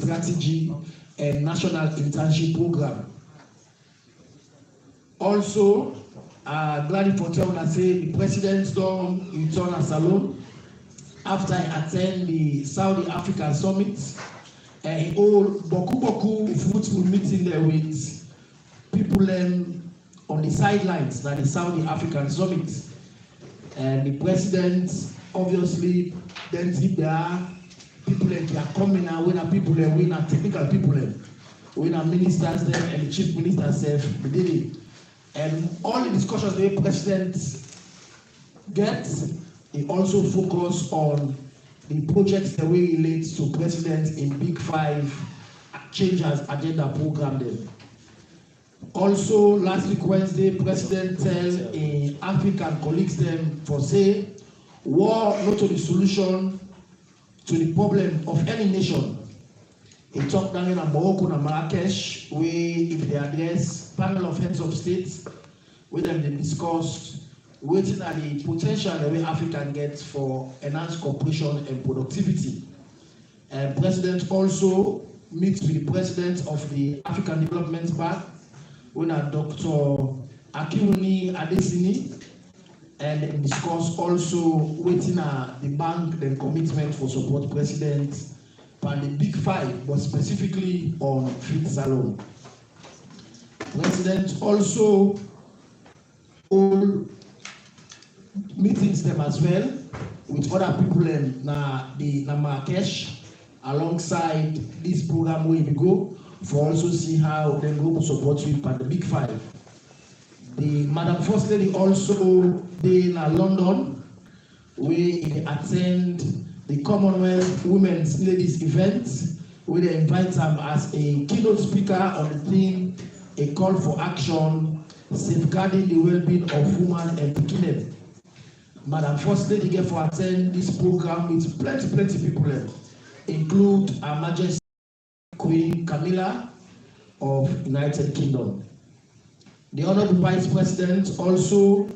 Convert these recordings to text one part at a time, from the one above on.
strategy and national internship program. Also, glad for tell una say the president don return as alone after I attend the Saudi African Summit. He hold boku fruitful meeting there with people on the sidelines at the Saudi African Summit. And the president obviously then see there are people that are coming and when are people there, when are technical people there, when are ministers there and the chief minister self did it. And all the discussions the president gets, he also focus on the projects the way it relates to president in Big Five changes agenda program then. Also, last week Wednesday, President tell African colleagues them for say war not to the solution to the problem of any nation. He talked down in Morocco and Marrakesh, where if they address panel of heads of states, where them they discuss waiting at the potential the way Africa gets for enhanced cooperation and productivity. And President also meets with the president of the African Development Bank, when Dr. Akinwumi Adesina, and discuss also waiting at the bank the commitment for support president and the Big Five, but specifically on Fit Salon. President also hold meetings them as well with other people in Marrakesh alongside this program where we go for also see how they go support you by the Big Five. The Madam First Lady also in London where they attend the Commonwealth Women's Ladies event where they invite them as a keynote speaker on the theme A Call for Action Safeguarding the Well-being of Women and Pikin. Madam First Lady get for attend this program with plenty people include Her Majesty Queen Camilla of United Kingdom. The Honorable Vice President also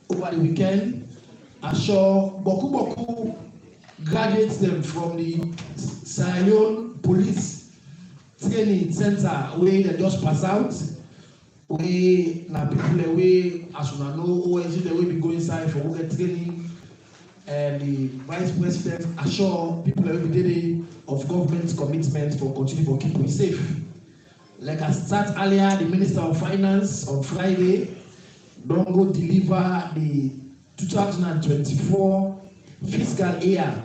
over the weekend assure boku graduates them from the Sierra Leone Police Training Center where they just pass out. Where na people away as una know OSG the way we go inside for work training, and the Vice President assure people every day of government's commitment for continue for keeping safe. Like I start earlier, the Minister of Finance on Friday don't go deliver the 2024 fiscal year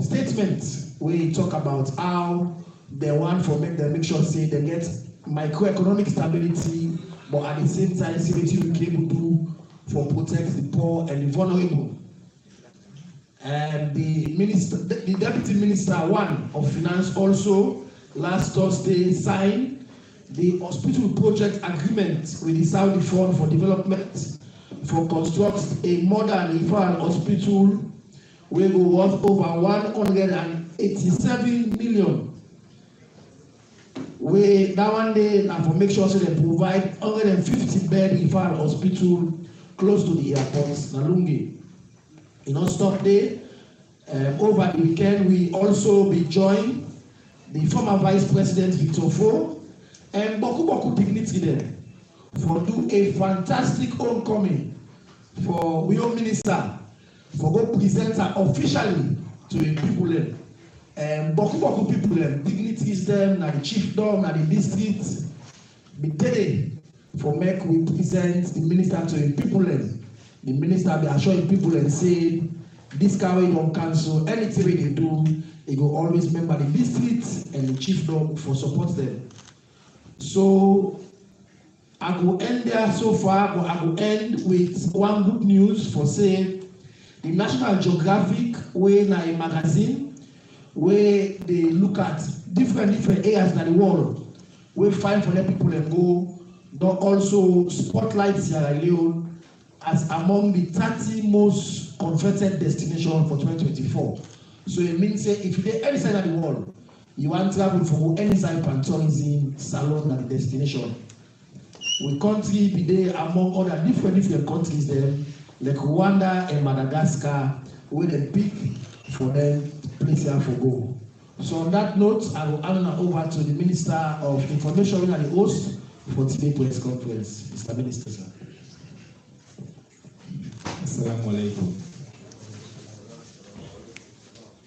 statement where he talk about how they want for make sure say they get microeconomic stability, but at the same time see what we can able to do for protect the poor and the vulnerable. And the Deputy Minister one of Finance also last Thursday signed the hospital project agreement with the Saudi Fund for Development for construct a modern referral hospital where go worth over 187 million. We that one day and for make sure so they provide 150 bed referral hospital close to the airport, Nalungi. You know, stop there. Over the weekend, we also be joined the former Vice President Victor Fo and boku dignity there for do a fantastic homecoming for we own minister for go present her officially to the people there. Boku people them, dignitaries them, na the chiefdom, na the district, be there for make we present the minister to the people them. The minister be assure the people and say this car way don't cancel anything they do, they go always remember the district and the chiefdom for support them. So I go end there so far, but I go end with one good news for say the National Geographic way na a magazine where they look at different areas in the world, we find for them people and go, but also spotlight Sierra Leone as among the 30 most coveted destinations for 2024. So it means say if you're any side of the world, you want to travel for any side of tourism, salon and destination. We country be there among other different countries there, like Rwanda and Madagascar, where they pick for them place here for go. So on that note, I will hand over to the Minister of Information and the host for today's press conference. Mr. Minister, sir. Assalamu alaikum.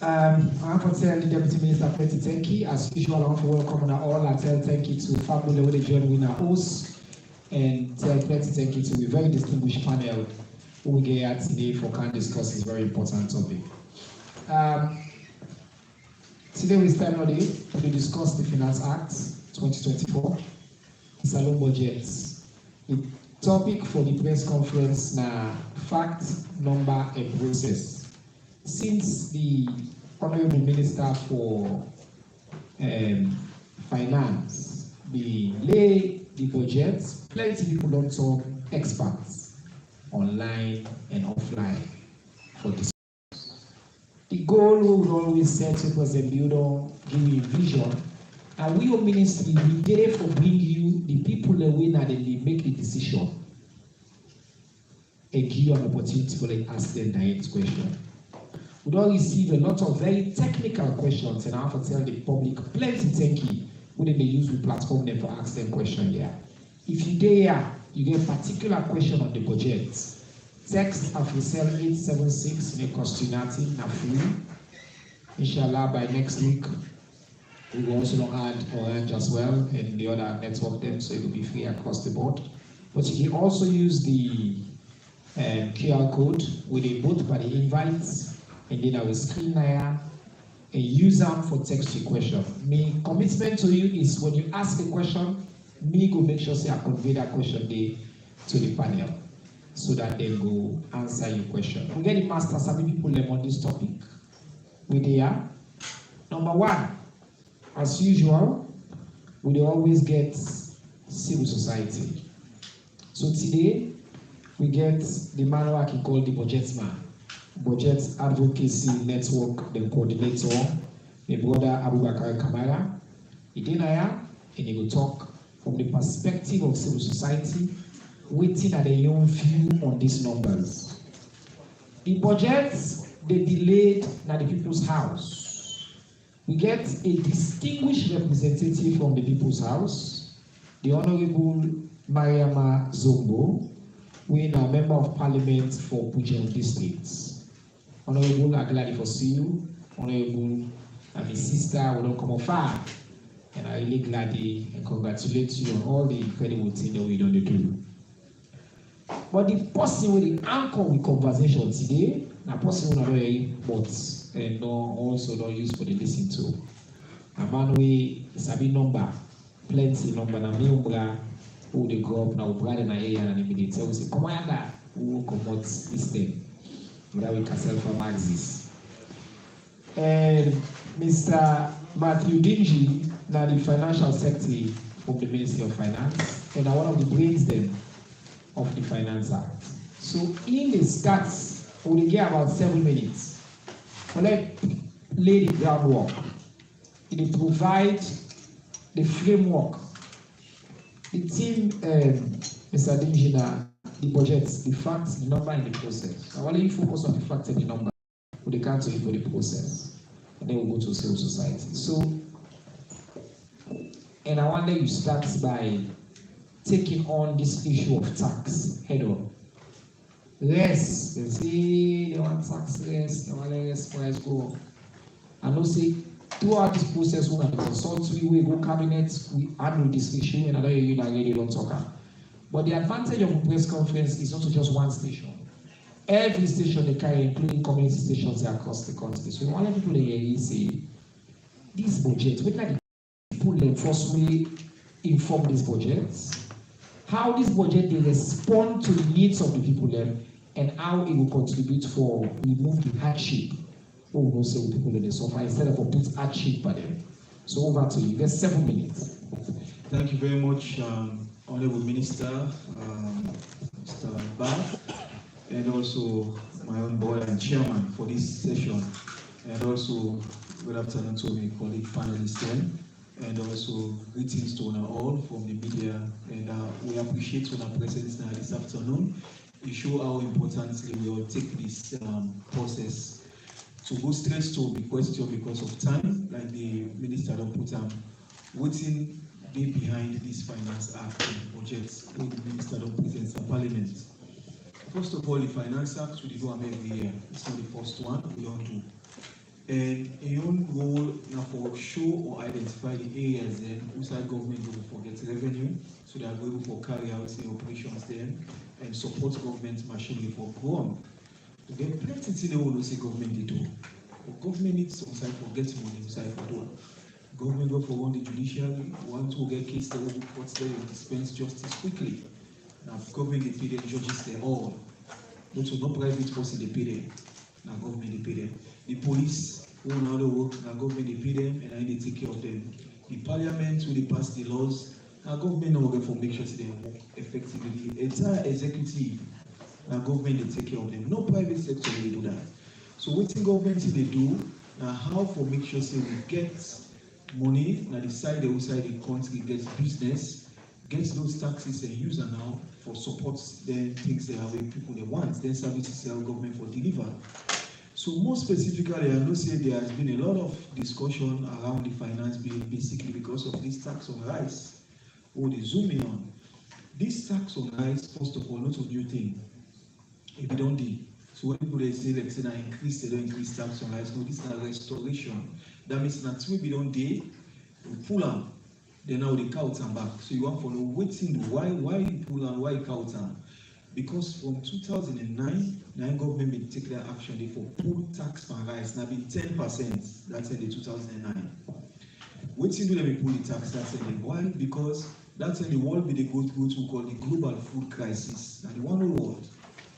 I want to tell the Deputy Minister Plenty Tenki. As usual, I want to welcome all. I tell thank you to Fabio with the journey winner host and tell Plenty Tenki to a very distinguished panel who we get here today for can discuss this very important topic. Today we stand on it to discuss the Finance Act 2024, the Salon Budget. The topic for the press conference na fact, number, and process. Since the Honorable Minister for Finance, lay the budget, plenty people don't talk experts online and offline for this. The goal we would always set was a build on, give you a vision, and we your ministry we there for bring you the people that win and they make the decision and give you an opportunity to ask them direct question. We don't receive a lot of very technical questions, and I have to tell the public plenty thank you when they use the platform them for ask them question there. If you there, you get a particular question on the budget. Text AfriCell 876 in a costume na free. Inshallah by next week we will also add Orange as well and the other network them so it will be free across the board. But you can also use the QR code with a both by the invites and then I will screen there and use them for text your question. My commitment to you is when you ask a question, me go make sure say I convey that question there to the panel, so that they go answer your question. We get the master some people on this topic. We there. Number one, as usual, we always get civil society. So today, we get the man who can call the budget man, budget advocacy network, the coordinator, the brother Abubakar Kamara. He did and he will talk from the perspective of civil society, waiting at a young view on these numbers. The budgets they delayed at the people's house. We get a distinguished representative from the people's house, the Honorable Mariama Zombo, who is a member of parliament for Bujan District. Honorable, I'm glad to see you. Honorable, and my sister, we don't come far. And I'm really glad and congratulate you on all the incredible things that we don't do. But the person with the anchor with conversation today, na person who know but and no also not use for the listen to. A man we sabi number, plenty number na me umbra who they grow up na ubra na area na immediate. So we say come on that who come out this thing. That we can sell for Maxis. And Mr. Matthew Dingy, now the financial secretary of the Ministry of Finance, and one of the brains them of the Finance Act. So in the stats, we get about 7 minutes. So let's lay the groundwork. It provide the framework. The team, Mr. Dingy, the budget, the facts, the number, and the process. I want you focus on the facts and the number. We can't do it for the process. And then we'll go to civil society. So, and I want you start by taking on this issue of tax head on. Less, they say they want tax less, they want less price go. And also say throughout this process, we have consult, we go cabinet, we handle this issue, and I know you already don't talk about. But the advantage of a press conference is not just one station. Every station they carry, including community stations across the country. So one of the people they say, this budget, what like people they forcefully inform this budget, how this budget they respond to the needs of the people there, and how it will contribute for remove the hardship. Or we will say with people that they suffer instead of put hardship by them. So over to you. There's 7 minutes. Thank you very much, Honorable Minister, Mr. Ba, and also my own board and chairman for this session, and also good afternoon to my colleague panelists then, and also greetings to all from the media, and we appreciate our presence this afternoon. You show how importantly we will take this process To go straight to the question because of time, like the minister don't put waiting day behind this Finance Act and budget, where the minister don't present to Parliament. First of all, the Finance Act we do every year. It's not the first one, we don't do. And your own role now for show or identify the areas then outside government will forget revenue, so they are able for carry out the operations then and support government machinery for growing. There are plenty things they will say government they do. But government needs some side for getting money inside for do. Government go for run the judiciary, want to get case they will courts there and dispense justice quickly. Now government they pay them judges they all. No private person they pay them. Now government they pay them. The police who now they work, now government they pay them and they take care of them. The parliament who they pass the laws, now government now work for make sure they work effectively. The entire executive, now government they take care of them. No private sector they do that. So what the government they do, now how for make sure say we get money, now the side the outside the country gets business, gets those taxes and use them now for support then things they are where people they want, then services sell government for deliver. So more specifically, I know say there has been a lot of discussion around the finance bill basically because of this tax on rice. Or they zoom in on. This tax on rice, first of all, not a new thing. If you don't do. So when people they say like say increase, they don't increase tax on rice. No, this is a restoration. That means that we don't do, we pull them, then now they count them back. So you want to know waiting why you pull and why you count them. Because from 2009, the government may take their action they for pull tax on rice. Now be 10%. That's in the 2009. Waiting do they pull the tax? That's in the why? Because that's in the world where they go through to call the global food crisis. Now the one world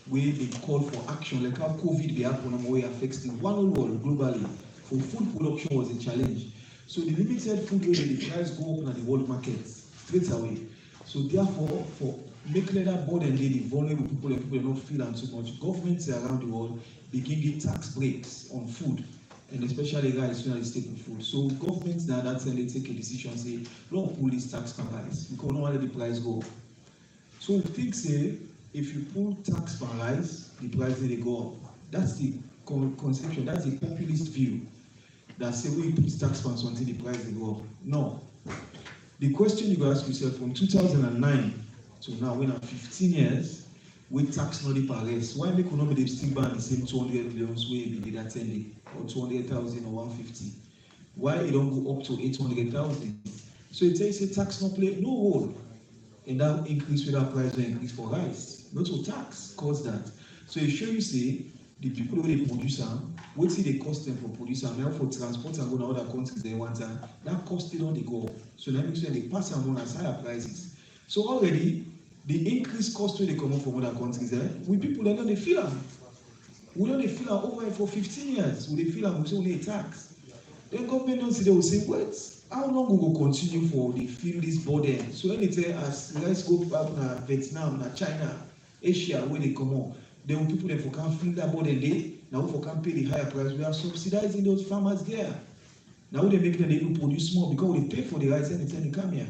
where they call for action, like how COVID they happen and where affects the one world globally. For food production was a challenge. So the limited food where the price go up in the world market straight away. So therefore, for make that burden the vulnerable people and people don't feel and too much. Governments around the world begin get tax breaks on food, and especially rice, you know, staple food. So governments now that's when they take a decision, say, don't pull this tax on rice because no one let the price go up. So think say if you pull tax on rice, the price they go up. That's the conception, that's the populist view. That say we put tax on something the price they go up. No. The question you go ask yourself from 2009 to now, when I'm 15 years, we tax not the Paris. Why make economy they still ban the same 200 million way we did at 10 or 200,000 or 150? Why it don't go up to 800,000? So it takes a tax not play no role in that increase with that price increase for rice. Not to tax cause that. So it show you say the people who they produce them, what see the cost them for produce them, now for transport and go to other countries they want that cost they don't go up. So that makes sure they pass them on as higher prices. So already the increased cost when they come up from other countries, we people they know they feel them. We know they feel them over for 15 years. We they feel them, we say only tax. Then government don't see they will say, wait, how long we will continue for they feel this burden? So anything as let's go back to Vietnam, na China, Asia, where they come up, then people they for can't feel that burden they now for can't pay the higher price. We are subsidizing those farmers there. Now they make them they will produce more because they pay for the rice anytime they come here.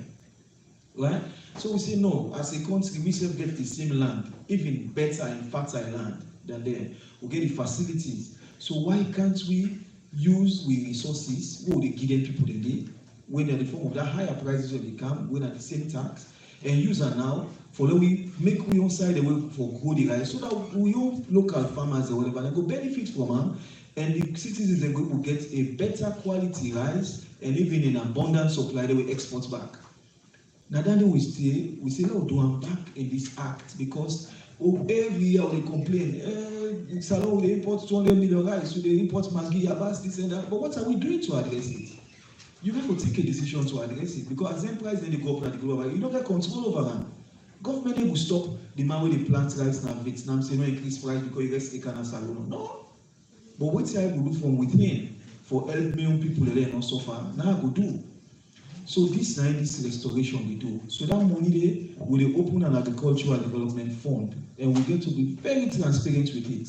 Right? So we say no, as a country, we still get the same land, even better and fertile land than them. We get the facilities. So why can't we use the resources what they give them people today, when they're the form of that higher prices when they come, when at the same tax, and use them now for that we make we on side the way for grow the rice so that we all local farmers or whatever they go benefit from them, and the citizens they will get a better quality rice and even in abundant supply they will export back. Now then we say no, do them back in this act because every year they complain, Salon they import 200 million rice, so they import Maggi, Yabas, this and that. But what are we doing to address it? You have to take a decision to address it because as them price then they go up at the global, you don't get control over them. Government they will stop the man where they plant rice now Vietnam say no increase price because you rest they can Salon. No. But what I will do from within for help million people that not suffer, now I will do. So this restoration we do. So that money there will open an agricultural development fund and we get to be very transparent with it.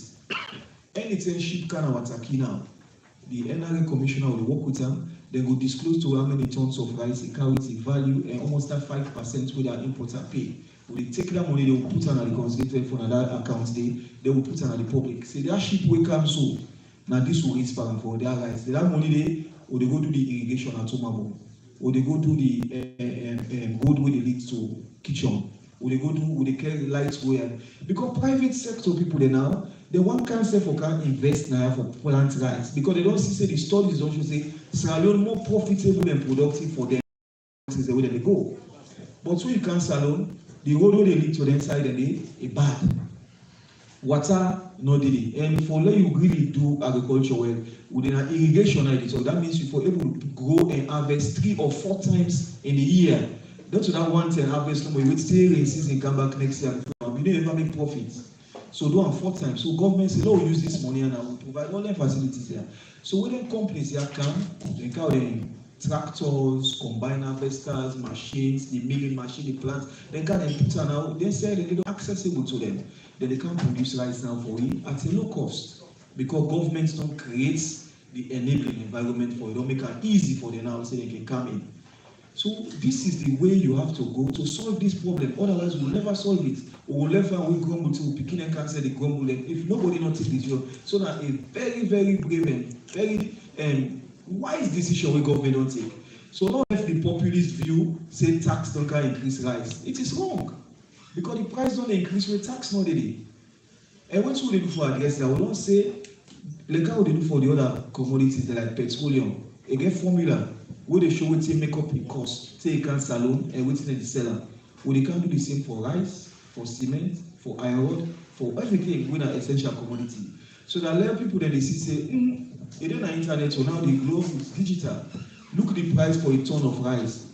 Anything ship can our taki now. The NRA commissioner will work with them, they will disclose to how many tons of rice it carries the value and almost that 5% where their importer pay. When they take that money, they will put on the concentrated for another account they will put on the public. Say that ship will come so Now this will raise power for their rice. That money they or they go do the irrigation at Tomabo, or they go do the good way they lead to kitchen, or they go do or they carry lights where because private sector people they now they want cancer for can invest now for plant rice because they don't see the studies don't you say Sierra Leone more profitable and productive for them is the way that they go. But so you can salon the road where they lead to the inside and they bad. Water no did it. And for let you really do agriculture well with an irrigation idea. So that means you for able to grow and harvest 3 or 4 times in a year. Not to that one time harvest no more. You stay in season come back next year. You don't ever make profits. So do them 4 times. So government say, "Oh, use this money and I will provide all the facilities here." So when them companies here come, they call them tractors, combine harvesters, machines, the milling machine, the plants. They can then put out. They say they don't accessible to them. Then they can produce rice now for you at a low cost because governments don't create the enabling environment for it. Don't make it easy for them now so they can come in. So this is the way you have to go to solve this problem. Otherwise, we'll never solve it. We'll never grumble till picking and cancer the grumble. If nobody not take this job, so that a very, very brave and very wise decision we government don't take. So not if the populist view say tax don't can increase rice. It is wrong. Because the price don't increase with tax not daily. And what should they do for address that? We don't say like how they do for the other commodities like petroleum. They get formula where they show what they make up the cost. Say you can salon and what's in the seller. Well, they can do the same for rice, for cement, for iron rod, for everything with an essential commodity. So that a lot of people then they see say, it don't have internet, so now the globe is digital. Look at the price for a ton of rice.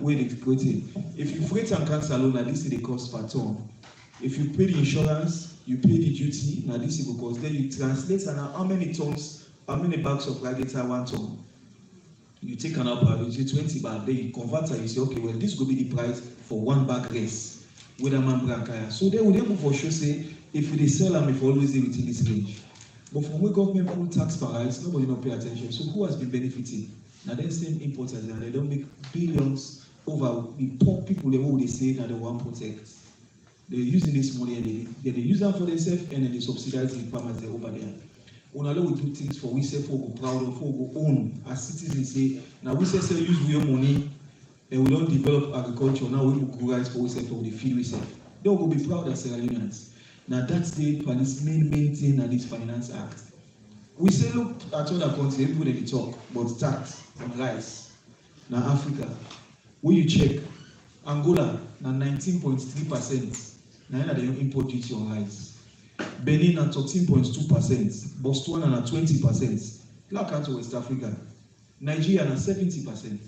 Where they create it. If you freight and cancel alone, now this is the cost per ton. If you pay the insurance, you pay the duty, now this is the cost. Then you translate and how many tons, how many bags of rice get 1 ton. You take an up, you say 20 bags, then you convert and you say, okay, well, this will be the price for 1 bag rice. With a man brankaya. So they will able for sure say, if they sell them, if always they within this range. But from where government put tax per rice, nobody don't pay attention. So who has been benefiting? Now then same importers and they don't make billions over the poor people who they say that they want to protect. They're using this money and they use them for themselves and then they subsidize the farmers there over there. When we do things for we say for go proud of, for go own as citizens say, now we say use real money and we don't develop agriculture, now we will grow rice for we say for the feed we say. They will be proud as Sierra Leoneans. Now that's the main thing in this Finance Act. We say look at other countries, everybody talk, but tax on rice. Now Africa, when you check, Angola, now 19.3%. Now they import duty on rice. Benin at 13.2%. Botswana at 20%. Look at West Africa. Nigeria at 70%.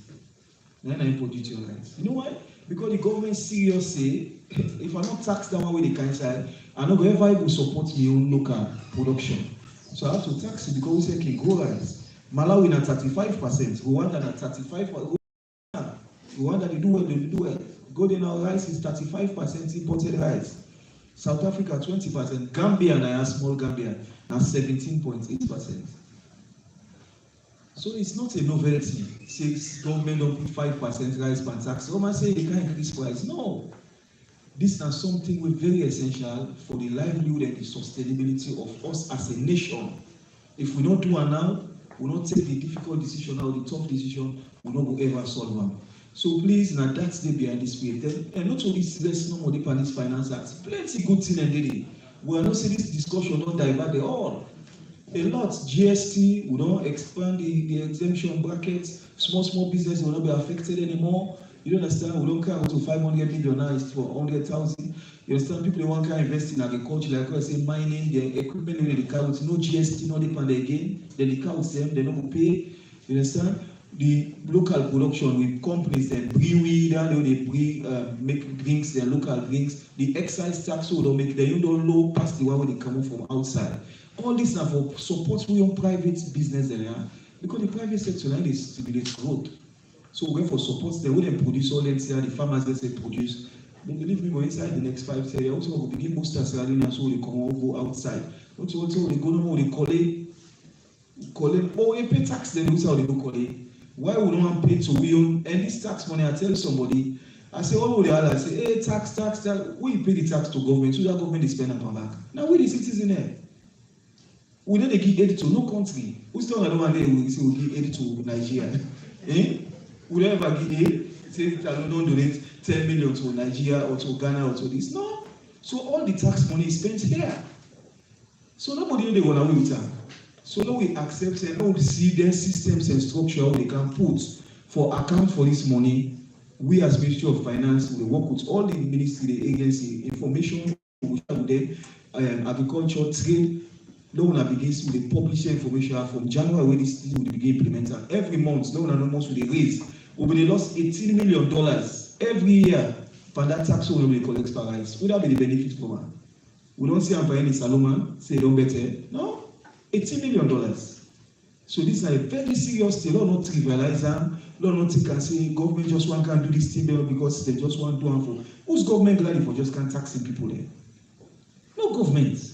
Now they import duty on rice. You know why? Because the government serious say, if I not tax that one with the kind side, I'm not going to ever support my own local production. So I have to tax it because we say, okay, go rice. Malawi at 35%, Rwanda at 35%. Rwanda they do well, they do well. Golden now rice is 35% imported rice. South Africa 20%. Gambia and I have small Gambia now 17.8%. So it's not a novelty. Say government don't put 5% rice per tax. So I say they can't increase price. No. This is not something we're very essential for the livelihood and the sustainability of us as a nation. If we don't do it now, we will not take the difficult decision or the tough decision, we will not ever solve them. So please, now that's the behind this way. And not only let's know more deep on this Finance Act. Plenty good thing and did it. We are not saying this discussion not divert at all. A lot. GST, we don't expand the exemption brackets. Small business will not be affected anymore. You don't understand? We don't care to 500 million now is for 100,000. You understand? People they want to invest in agriculture, like I say, mining, the equipment with the car with no GST, no depend again. Then the car with them, they don't pay. You understand? The local production with companies that brew weed, they make drinks, their local drinks. The excise tax, so don't make they don't low past the one when they come from outside. All this are for support we on private business area because the private sector now is stimulates growth. So we're for support them, when they produce all them here, the farmers that say produce. But believe me, we're inside the next 5 years. Also, we'll begin most of Sierra Leone, so they come go outside. Also, they go no, they collect, or they pay tax, then also they go collect. Why would no one pay to we own? And this tax money, I tell somebody, I say, what would they all? I say, hey, tax. We pay the tax to government, so that government is spending on back. Now we the citizen there. We don't give aid to no country. We still don't want to say we give aid to Nigeria. We don't ever give aid. Say don't donate 10 million to Nigeria or to Ghana or to this. No. So all the tax money is spent here. So nobody they want to win with them. So now we accept and now we see their systems and structure they can put for account for this money. We as Ministry of Finance will work with all the ministry, the agency, information, we share with them, agriculture, trade. No one begins with the publishing information from January when this thing will begin implemented. Every month, no one almost with the raise. We will lost $18 million every year for that tax we will collect per rice. Would that be the benefit for man? We don't see Ampayani Salomon say don't better. No, $18 million. So this is a very serious thing. Lord not trivialize them. Lord not think and say government just one can do this thing there because they just want to do for. Who's government glad for just can't taxing people there? No government.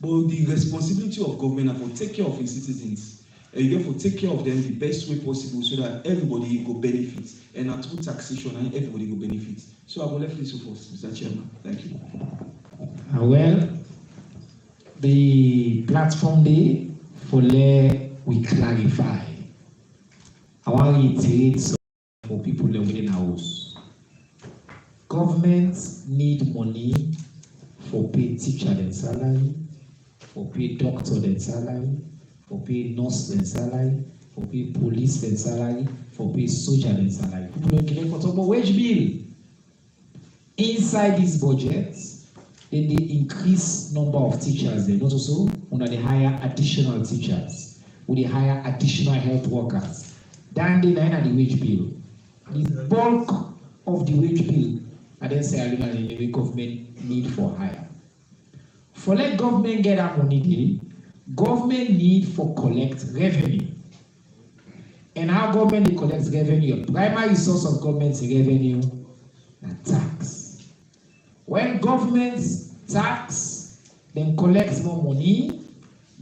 But the responsibility of government is to take care of its citizens. And you therefore take care of them the best way possible so that everybody will benefit. And not through taxation and everybody will benefit. So I will let this first, Mr. Chairman. Thank you. Well, the platform day for we clarify. I want to reiterate for people that within our house. Governments need money for pay teacher their salary, for pay doctor their salary, for pay nurse their salary, for pay police their salary, for pay soldier their salary. People don't collect for top of wage bill. Inside these budgets, then they increase number of teachers. They not also when they hire additional teachers, when they hire additional health workers. Then they line at the wage bill. The bulk of the wage bill, and then say the government need for hire. For let government get that money, government need for collect revenue. And how government they collect revenue? Primary source of government's revenue, na tax. When government tax, then collects more money,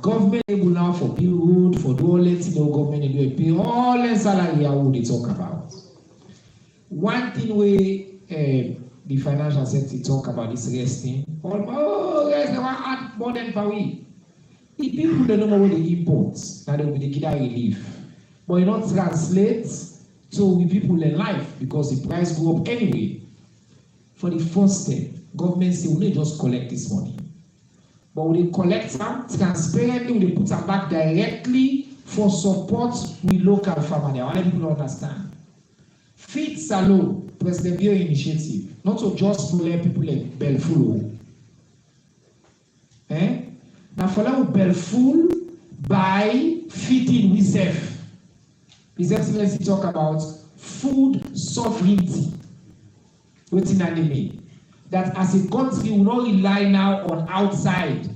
government able now for build road, for do all that, government they do pay all the salary how they talk about. One thing we the financial sector talk about this resting. Oh, guys, they want add more than per week. If people don't know what they import, now they will get that relief. But you not translate so the people in life because the price go up anyway. For the first step, government say we don't just collect this money. But we collect them transparently, we put them back directly for support with local farmers. I want people to understand. Feed Salon, President Bio initiative, not to just let people like Belfull. Now for them Belfull by feeding reserve. His Excellency talk about food sovereignty. What's in enemy? That as a country we not rely now on outside.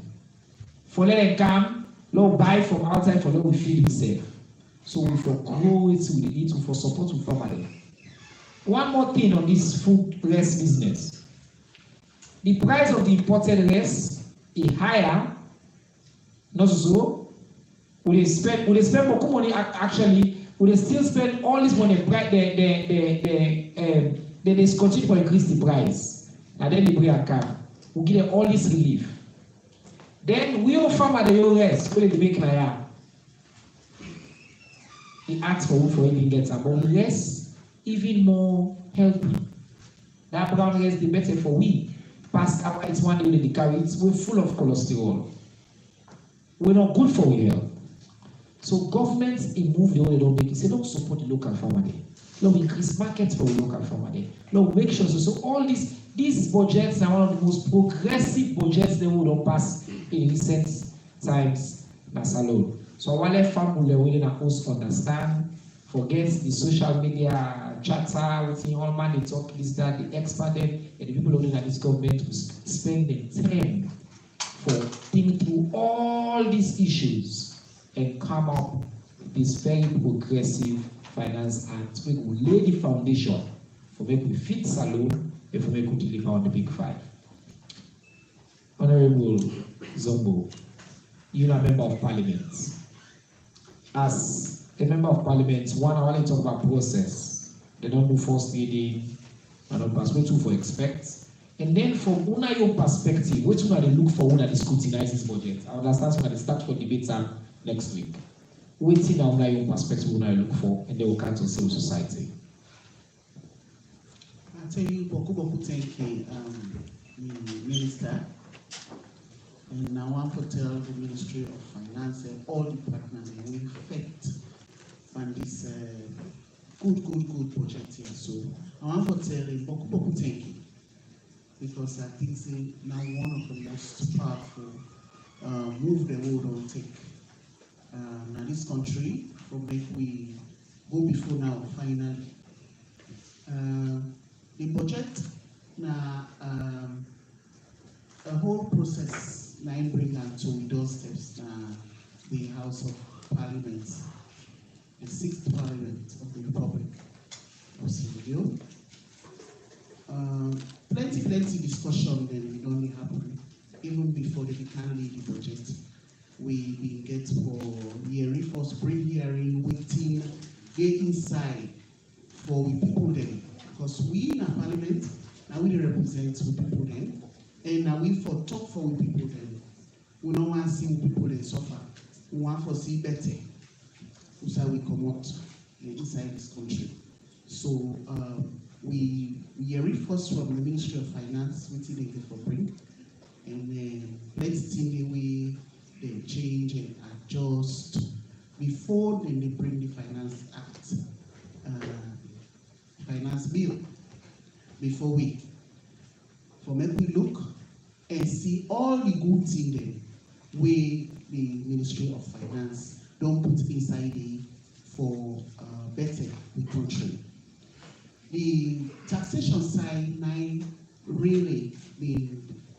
For let them come, not buy from outside for let we feed reserve. So we for grow it, we eat, we for support with family. One more thing on this food rice business. The price of the imported rice is higher. Not so. We spend more money actually. We still spend all this money. They continue to increase the price, and then they bring a car. We give them all this relief. Then we all farm at the rice. We make like he asks for anything gets about rice. Even more healthy. That brown rice, the better for we. Past our it's one day they carry it, we're full of cholesterol. We're not good for our health. So governments move the way they don't make it. Say don't support the local farmer there. Don't increase markets for the local farmer there. Don't make sure so all these budgets are one of the most progressive budgets they would have passed in recent times. That's alone. So I want to family willing and host understand. Forget the social media chatter, within all man they talk this, that, the expanded, and the people looking at this government to spend the time for thinking through all these issues and come up with this very progressive finance act. We will lay the foundation for make we fit Salon and for make we deliver on the big five. Honorable Zombo, you're a member of parliament. As a member of parliament, one, I want to talk about process. They don't do first reading, and not pass way two for expect, And then from una your perspective, which one they look for when they scrutinize this budget? I understand when they start for debate next week. Waiting now una your perspective when I look for, and they will come to civil society. I tell you, Boku thank you, Minister. And I want to tell the Ministry of Finance and all departments in effect on this good project here. So I want to tell you, Boku thank you. Because I think it's now one of the most powerful move the world will take. Now this country, for make we go before now finally. The budget now a whole process now bring them to doorsteps the House of Parliament, the 6th Parliament of the Republic of Sierra Leone. Plenty discussion then it only happen even before they can lead the budget. We been get for hearing first pre-hearing waiting get inside for we people then because we in our parliament now we represent we people then and now we for talk for we people then we don't want to see we people then suffer. We want to see better. That's how we come out inside this country. So we hear it first from the Ministry of Finance, which they for bring, and then let's see the way they change and adjust before then they bring the Finance Act, Finance Bill, before we make we look and see all the good things then where the Ministry of Finance don't put inside it for better the country. The taxation side now really be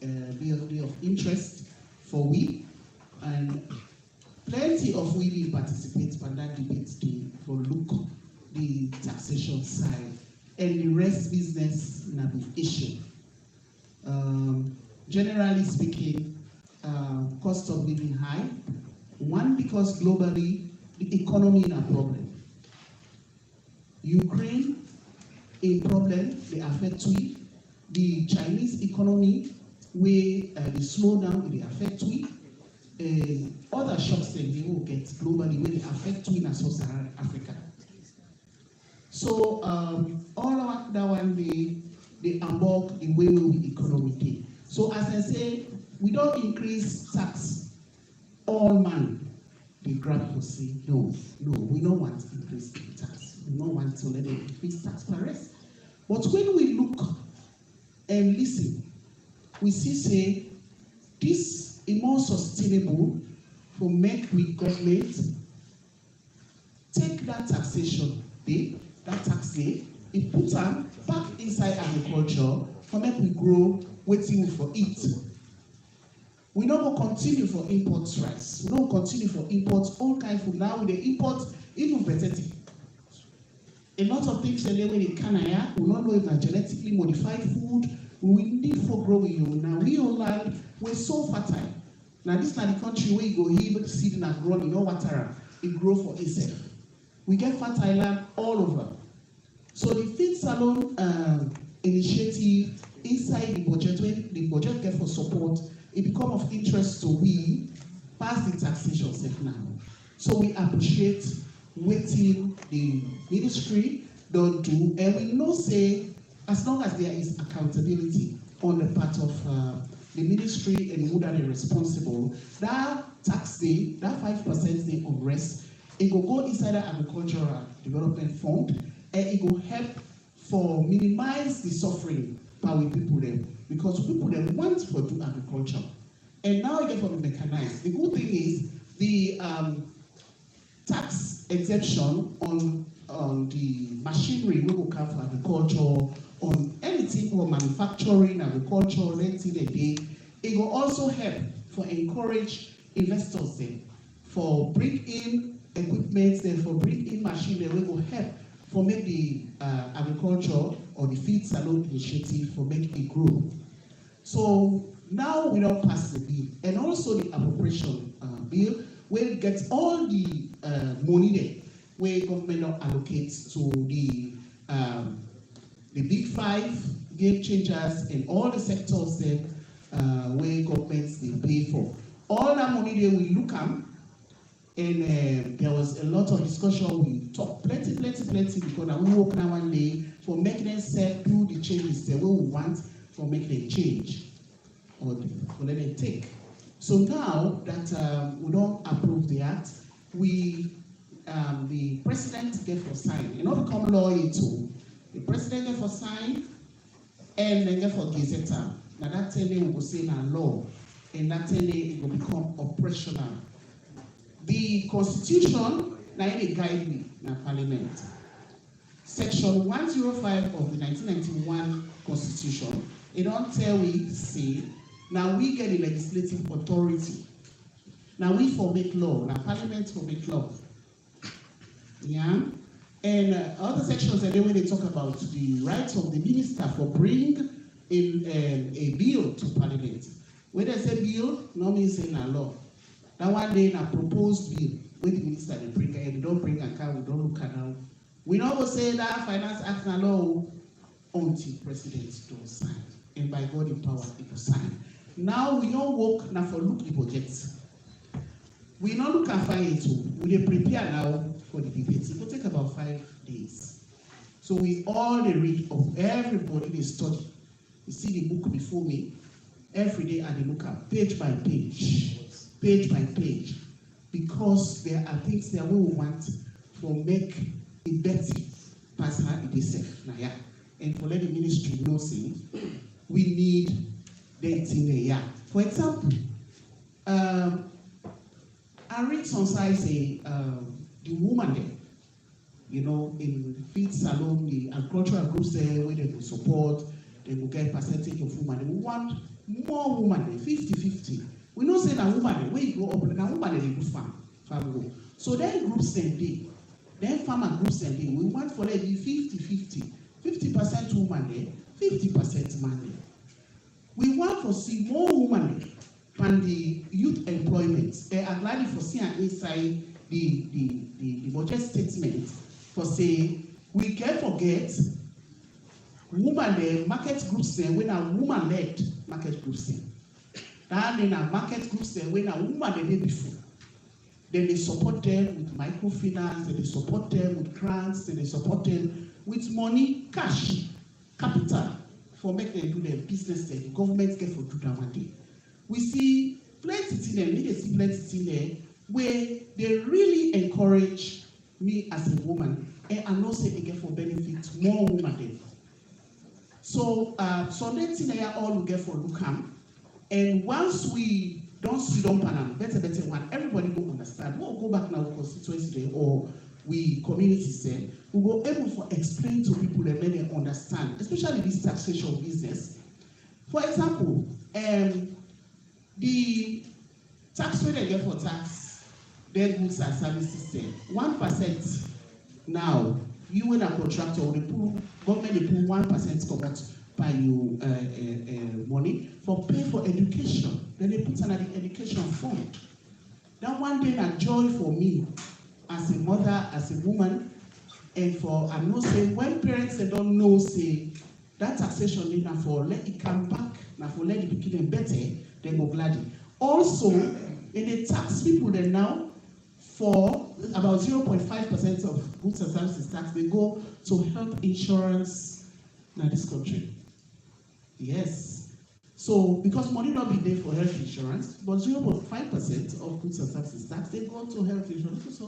of interest for we, and plenty of we participate in that debate for look the taxation side and the rest business na be issue. Generally speaking, cost of living high. One, because globally the economy is a problem. Ukraine a problem, they affect we. The Chinese economy, where the slowdown, they affect we. Other shocks they will get globally, where they affect we in Sub-Saharan Africa. So all of that one, they unblock the way we economically. So as I say, we don't increase tax. All man, the grab will say, no, we don't want to increase the tax. We don't want to let them increase tax per rest. But when we look and listen, we see say this is more sustainable for make we government take that taxation day, that tax day, and put them back inside agriculture for make we grow waiting for it. We don't continue for import rice. We don't continue for imports all kind of food. Now we import even better thing. A lot of things when in Canada, we don't know if they're genetically modified food. We need for growing you. Now we all land, we're so fertile. Now this is not the country where you go here, seed and grow, you know what it grow for itself. We get fertile land all over. So the Feed Salon initiative inside the budget, when the budget get for support, it become of interest to we pass the taxation set now. So we appreciate waiting the ministry don't do, and we know say as long as there is accountability on the part of the ministry and who that is responsible, that tax day, that 5% day of rest, it will go inside the agricultural development fund and it will help for minimize the suffering by people them, because people them want to do agriculture. And now again for the mechanized. The good thing is the tax exemption on the machinery we will come for agriculture, on anything for manufacturing, agriculture, anything they do. It will also help for encourage investors then, for bring in equipment, then for bring in machinery, we will help for make the agriculture or the Feed Salon initiative for make it grow. So now we don't pass the bill, and also the appropriation bill will get all the money there where government not allocates to the big five game changers in all the sectors that where governments they pay for. All that money they will look at, and there was a lot of discussion. We talked plenty because now we work now one day for making them set do the changes the way we want for making a change or for let them take. So now that we don't approve the act, we the president get for sign. You know, become law too. The president get for sign, and then get for gazetteer. Now that tell you we will say now law, and that tell you it will become operational. The constitution now it guide me na parliament. Section 105 of the 1991 constitution, it don't tell we say now we get the legislative authority. Now we for make law, now parliament for make law. Yeah, and other sections and then when they talk about the rights of the minister for bring in a bill to parliament. When they say bill, no means saying a law. That one day a proposed bill, when the minister they bring and they don't bring a car, we don't look at now. We never say that finance act na law until president don't sign. And by God in power, it will sign. Now we don't work now for look the budget. We not look at find it too. We dey prepare now for the debate. It will take about 5 days. So we all dey read of everybody they study. You see the book before me. Every day I dey look at page by page, because there are things that we want for make it better pass how it is safe. Now yeah, and for let the ministry know say we need that thing there. Yeah. For example, I read some side say the woman there, you know, in the feed salon, the agricultural groups there where they will support, they will get percentage of women. They will want more women, 50-50. We know say that woman, where you go up, now woman they do farm go. So then groups then farmer groups then we want for them be 50-50, 50% woman there, 50% man there. We want to see more women and the youth employment. I'm glad for seeing inside the budget statement for say we can't forget woman the market groups there when a woman led market groups there. That in a market groups there when a woman the day before. Then they support them with microfinance, then they support them with grants, then they support them with money, cash, capital for make them do their business there. The government get for do that one day. We see plenty thing there, we see plenty thing there where they really encourage me as a woman, and I know say they get for benefit more women there. So so that thing there all we get for Lucam, and once we don't sit down panel, better one, everybody will understand. We'll go back now constituency there or we communities there, we will able to explain to people and let them understand, especially this taxation business. For example, the tax rate they get for tax, their goods and services there, 1% now, you and a contractor, they pull, government they pull 1% come out by you money for pay for education. Then they put an education fund. That one day a joy for me as a mother, as a woman, and for I know say when parents they don't know say that taxation need na for let it come back, now for let it become better, they go gladly. Also, in the tax people then now for about 0.5% of goods and services tax, they go to health insurance in this country. Yes. So, because money not be there for health insurance, but 0.5% of goods and services tax, they go to health insurance.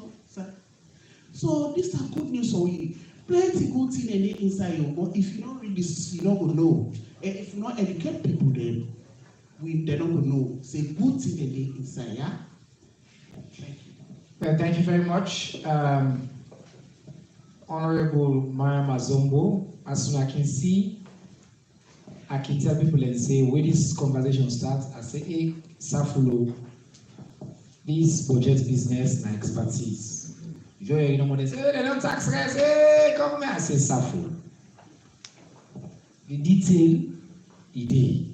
So this is good news for we. Plenty good thing inside you, but if you don't read this, you don't go know. And if you not educate people, then they don't go know. Say good thing inside, yeah? Thank you. Well, thank you very much. Honorable Mariam Azongo, as soon as I can see, I can tell people and say, when this conversation starts, I say, hey, Safulo, this budget business and expertise. You know what they say, hey, they don't tax guys, hey, come here. I say, Safulo. The detail, the day.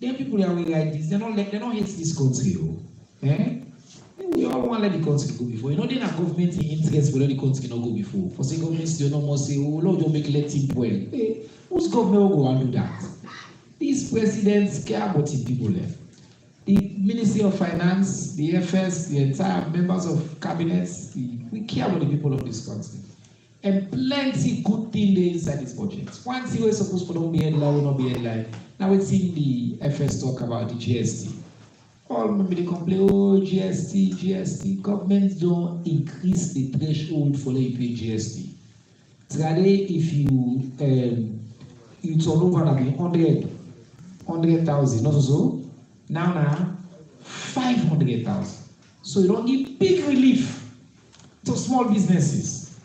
Then people are like this, they don't hate this country. Eh? We all want to let the country go before. You know, then a government interest for let the country not go before. For say government still no more say, oh Lord, don't make let him well. Hey, whose government will go and do that? These presidents care about the people there. The Ministry of Finance, the FS, the entire members of cabinets, we care about the people of this country. And plenty good things there inside this budget. One thing we're supposed to don't be headline, will not be headline. Now we're seeing the FS talk about the GST. All maybe they complain, oh GST. Governments don't increase the threshold for the pay GST. Today, if you turn over 100,000, not so. Now 500,000. So you don't give big relief to small businesses.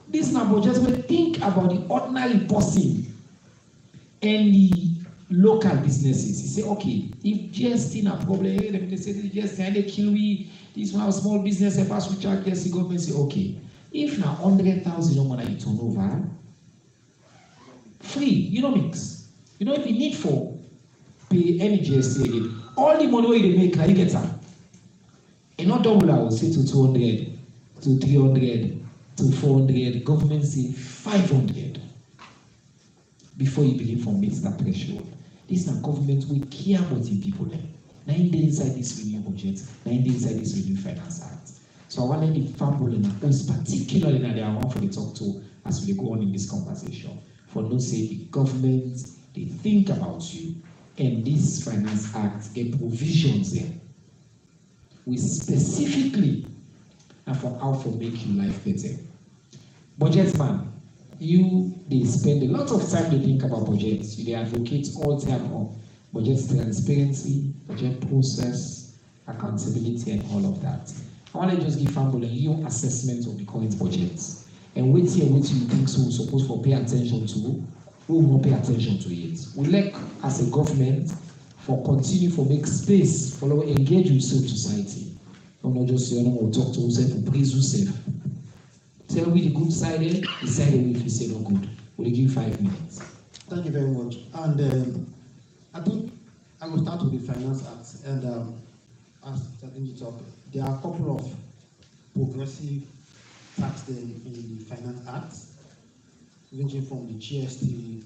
This now budget will think about the ordinary person and the local businesses. You say, okay, if GST na problem, they say the GST and they kill me. This one small business, if I switch charge GST, government say, okay, if now 100,000 no money you turn over, free, you don't mix. You know if you need for pay any GST again. All the money you make, you get that. And not double, I would say to 200, to 300, to 400. Government say 500 before you begin to meet that threshold. This is a government we care about the people there. Now in the inside this renewal budget, now in the inside this renewal finance act. So I want the family and us particularly now they are one for the talk to as we go on in this conversation. For no say the government, they think about you. And this Finance Act get provisions there. We specifically and for how to make your life better. Budget man, they spend a lot of time to think about budgets. They advocate all time on budget transparency, budget process, accountability, and all of that. I want to just give family your assessment of the current budget. And what you think so we're supposed to pay attention to. We will pay attention to it. We like, as a government, for continue to make space for our engage with civil society. Not just say, we'll talk to yourself, we'll praise yourself. Tell me the good side, the side if you say no good. We'll give you 5 minutes. Thank you very much. And I think I will start with the Finance Act. And as I think you talk, there are a couple of progressive tax in the Finance Act, ranging from the GST,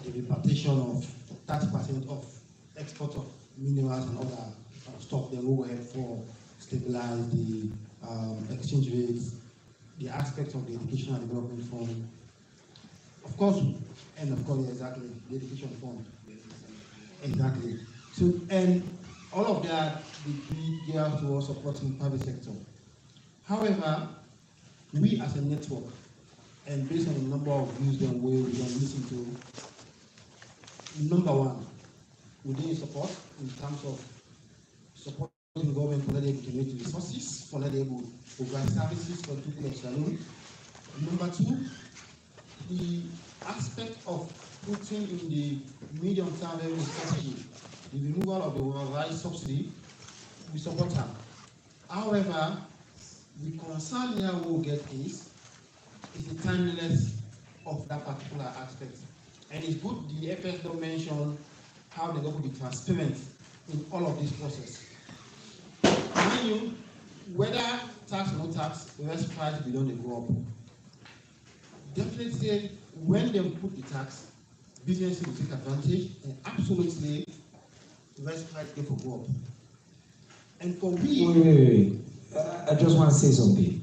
the repartition of 30% of export of minerals and other stuff that we will help for stabilize the exchange rates, the aspects of the Education and Development Fund. Of course, exactly, the Education Fund. Exactly. So, and all of that, the geared towards supporting private sector. However, we as a network, and based on the number of views that we can listen to, number one, we need support in terms of supporting the government for that they can make resources, for that they will provide services for people of Salone. Number two, the aspect of putting in the medium-term revenue strategy, the removal of the rice subsidy, we support that. However, the concern here we'll get is the timeliness of that particular aspect. And it's good the FS don't mention how they're going to be transparent in all of this process. Mind you, whether tax or no tax, the rest price will don't go up. Definitely, when they put the tax, businesses will take advantage, and absolutely, the rest price will go up. And for me, wait. I just want to say something.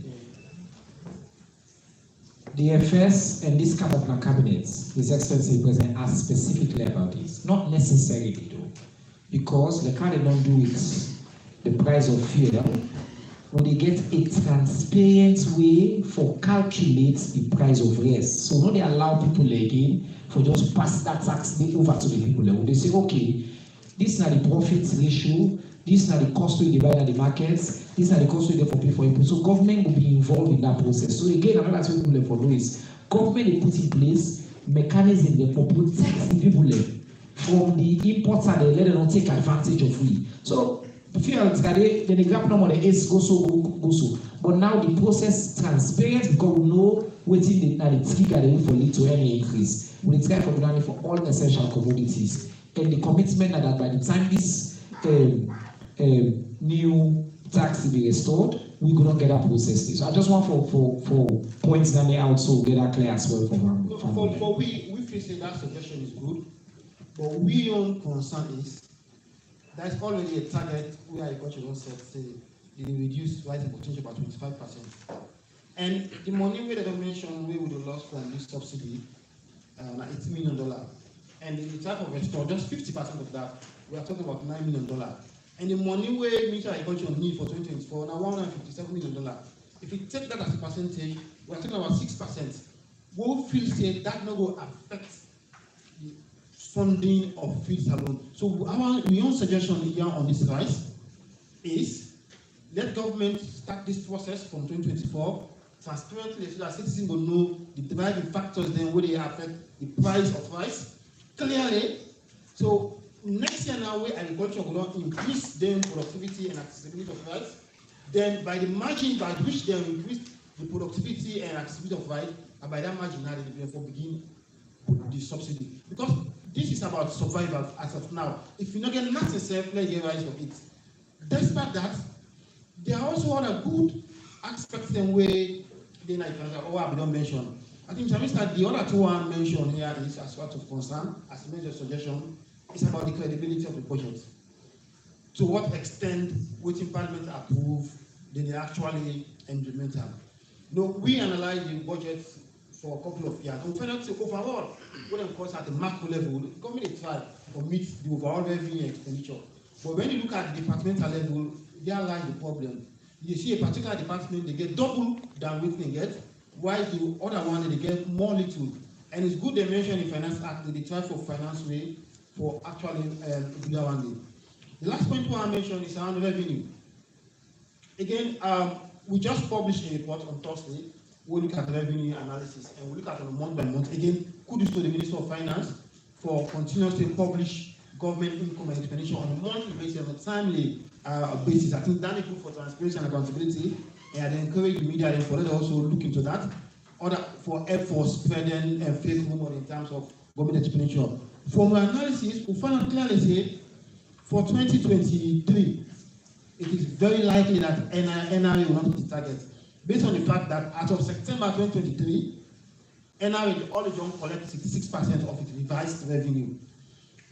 The FS and this kind of cabinets, His Excellency President, are specifically about this. Not necessarily though, because the kind they don't do it, the price of fuel, when they get a transparent way for calculate the price of rice. So now they allow people again for just pass that tax over to the people level. They say, okay, this is not the profit ratio, this is not the cost we divide at the markets, these are the costs we get for pay for input. So government will be involved in that process. So again, another thing people for do is government they put in place mechanism there for protect the people from the imports and they let them not take advantage of we. So fuel today, the example number is go so. But now the process transparent because we know waiting the trigger they for lead to any increase. We try for planning for all essential commodities. And the commitment that by the time this new tax to be restored, we could not get that process. So I just want for points that may also get that clear as well For we feel say that suggestion is good, but we own concern is there's already a target where agriculture don set say they reduce rice and potential by 25%. And the money where they don't mention we would have lost from this subsidy, $80 million. And the type of restore, just 50% of that, we are talking about $9 million. And the money where Ministry of Agriculture need for 2024, now $157 million. If you take that as a percentage, we are talking about 6%. We feel say that no go affect the funding of fields alone. So our own suggestion here on this rise is let government start this process from 2024 transparently so that citizens will know the driving factors then where they affect the price of rice clearly. So next year now where agriculture will not increase then productivity and accessibility of rice, then by the margin by which they will increase the productivity and accessibility of rice, and by that margin now they will begin the subsidy. Because this is about survival as of now. If you not get nothing self, let's get rice of it. Despite that, there are also other good aspects in way they like we don't mention. I think Mr. the other two I mentioned here is as sort of concern, as a major suggestion, is about the credibility of the budget. To what extent waiting Parliament approve, then they actually implement them. No, we analyze the budget for a couple of years. We find out overall, what of course at the macro level, the government try to meet the overall revenue expenditure. But when you look at the departmental level, there lies the problem. You see a particular department, they get double than what they get, while the other one, they get more little. And it's good they mention in Finance Act that they try for finance way for actually do that one day. The last point I want to mention is around revenue. Again, we just published a report on Thursday. We look at revenue analysis and we look at it on a month by month. Again, kudos to the Minister of Finance for continuously publish government income and expenditure on a monthly basis, on a timely basis. I think that is good for transparency and accountability, and I encourage the media and for them to also look into that. For efforts spreading fake rumor in terms of government expenditure. From our analysis, we find out clearly say for 2023, it is very likely that NRA will not hit the target, based on the fact that as of September 2023, NRA only don't collect 66% of its revised revenue.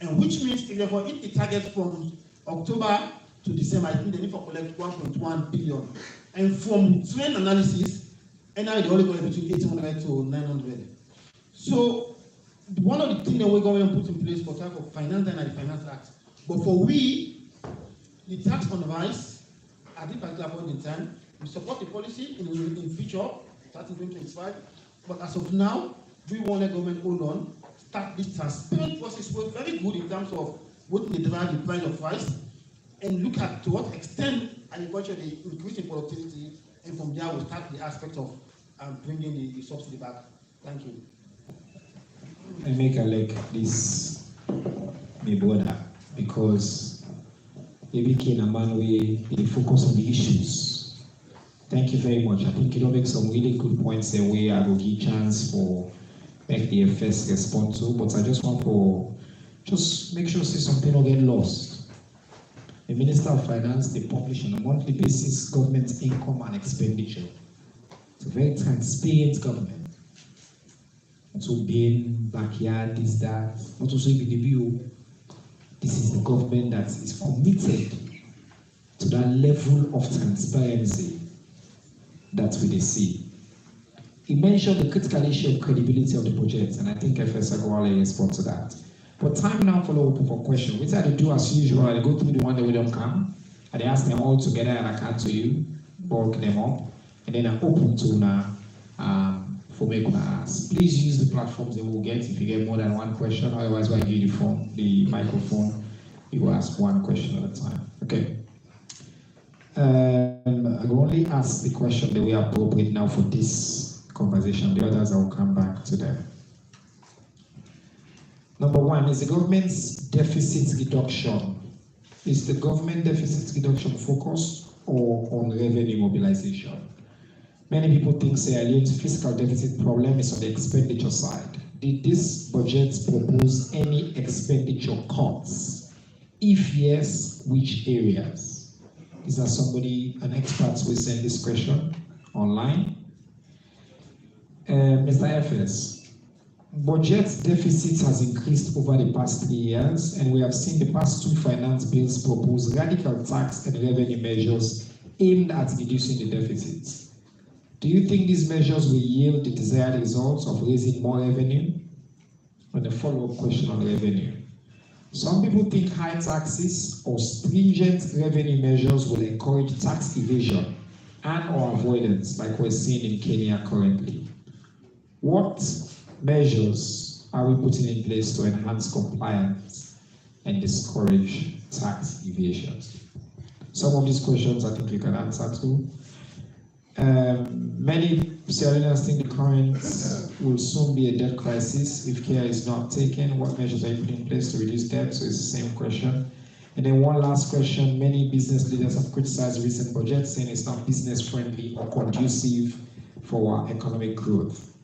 And which means if they hit the target from October to December, I think they need to collect 1.1 billion. And from trend analysis, NRA they only collect between 800 to 900. So one of the things that we're going to put in place for type of finance and the Finance Act. But for we, the tax on rice at this particular point in time, we support the policy in future, starting 2025. But as of now, we want the government hold on, start this transparent process. We're very good in terms of what they drive the price of rice, and look at to what extent agriculture they increase in productivity, and from there we'll start the aspect of bringing the subsidy back. Thank you. I make a like this, my brother, because he became a man where he focus on the issues. Thank you very much. I think you make some really good points there where I will give chance for make the FS respond to, but I just want to just make sure say something don't get lost. The Minister of Finance, they publish on a monthly basis government income and expenditure. It's a very transparent government. So being backyard, this, that, not also be the view. This is the government that is committed to that level of transparency that we see. He mentioned the critical issue of credibility of the project, and I think FS Agwale responds to that. But time now for open for question. Which I do as usual, I go through the one that we don't come, and I ask them all together and I come to you, bulk them up, and then I open to now for me to ask. Please use the platforms that we'll get if you get more than one question. Otherwise, when I give you the microphone, you will ask one question at a time. Okay. I will only ask the question that we are appropriate now for this conversation. The others I will come back to them. Number one, is the government's deficit reduction. Is the government deficit reduction focused or on revenue mobilization? Many people think Alien's fiscal deficit problem is on the expenditure side. Did this budget propose any expenditure cuts? If yes, which areas? Is there somebody, an expert, who will send this question online? Mr. FS, budget deficit has increased over the past 3 years, and we have seen the past 2 finance bills propose radical tax and revenue measures aimed at reducing the deficit. Do you think these measures will yield the desired results of raising more revenue? And a follow-up question on revenue. Some people think high taxes or stringent revenue measures will encourage tax evasion and or avoidance, like we're seeing in Kenya currently. What measures are we putting in place to enhance compliance and discourage tax evasion? Some of these questions I think you can answer to. Many Sierra Leoneans think the current will soon be a debt crisis if care is not taken. What measures are you putting in place to reduce debt? So it's the same question. And then one last question. Many business leaders have criticized recent budget, saying it's not business friendly or conducive for our economic growth.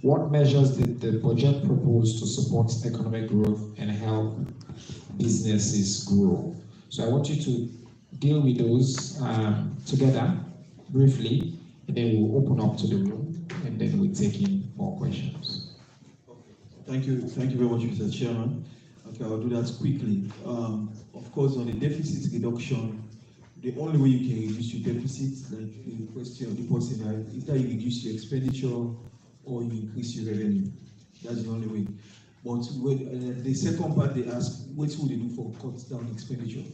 What measures did the budget propose to support economic growth and help businesses grow? So I want you to deal with those together briefly, and then we'll open up to the room, and then we'll take in more questions. Thank you very much, Mr. Chairman. Okay, I'll do that quickly. Of course, on the deficit reduction, the only way you can reduce your deficit, like the question of the person, is that you reduce your expenditure or you increase your revenue. That's the only way. But when, the second part, they ask, what would they do for cut down expenditure?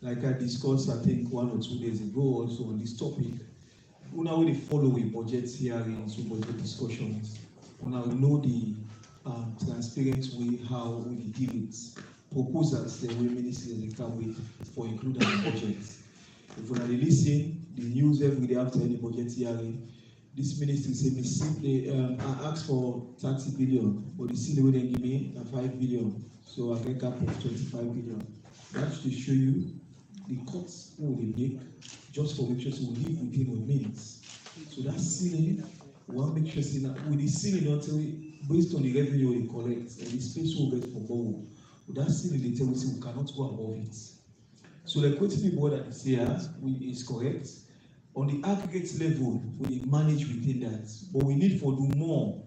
Like I discussed, I think 1 or 2 days ago, also on this topic. Now we follow with budget hearings, with budget discussions. Now we know the transparent way how we deal with proposals the way ministers they come with for including the budget. If we are listen, the news every day after any budget hearing, this ministry say me simply I asked for 30 billion, but the same way they give me 5 billion, so I get up of 25 billion. That's to show you the cuts we they make just for make sure we live within our means. So that ceiling, we want to make sure that with the ceiling until based on the revenue we collect and the space we get for borrow, with that ceiling they tell us we cannot go above it. So the question board that is here is correct. On the aggregate level, we manage within that, but we need to do more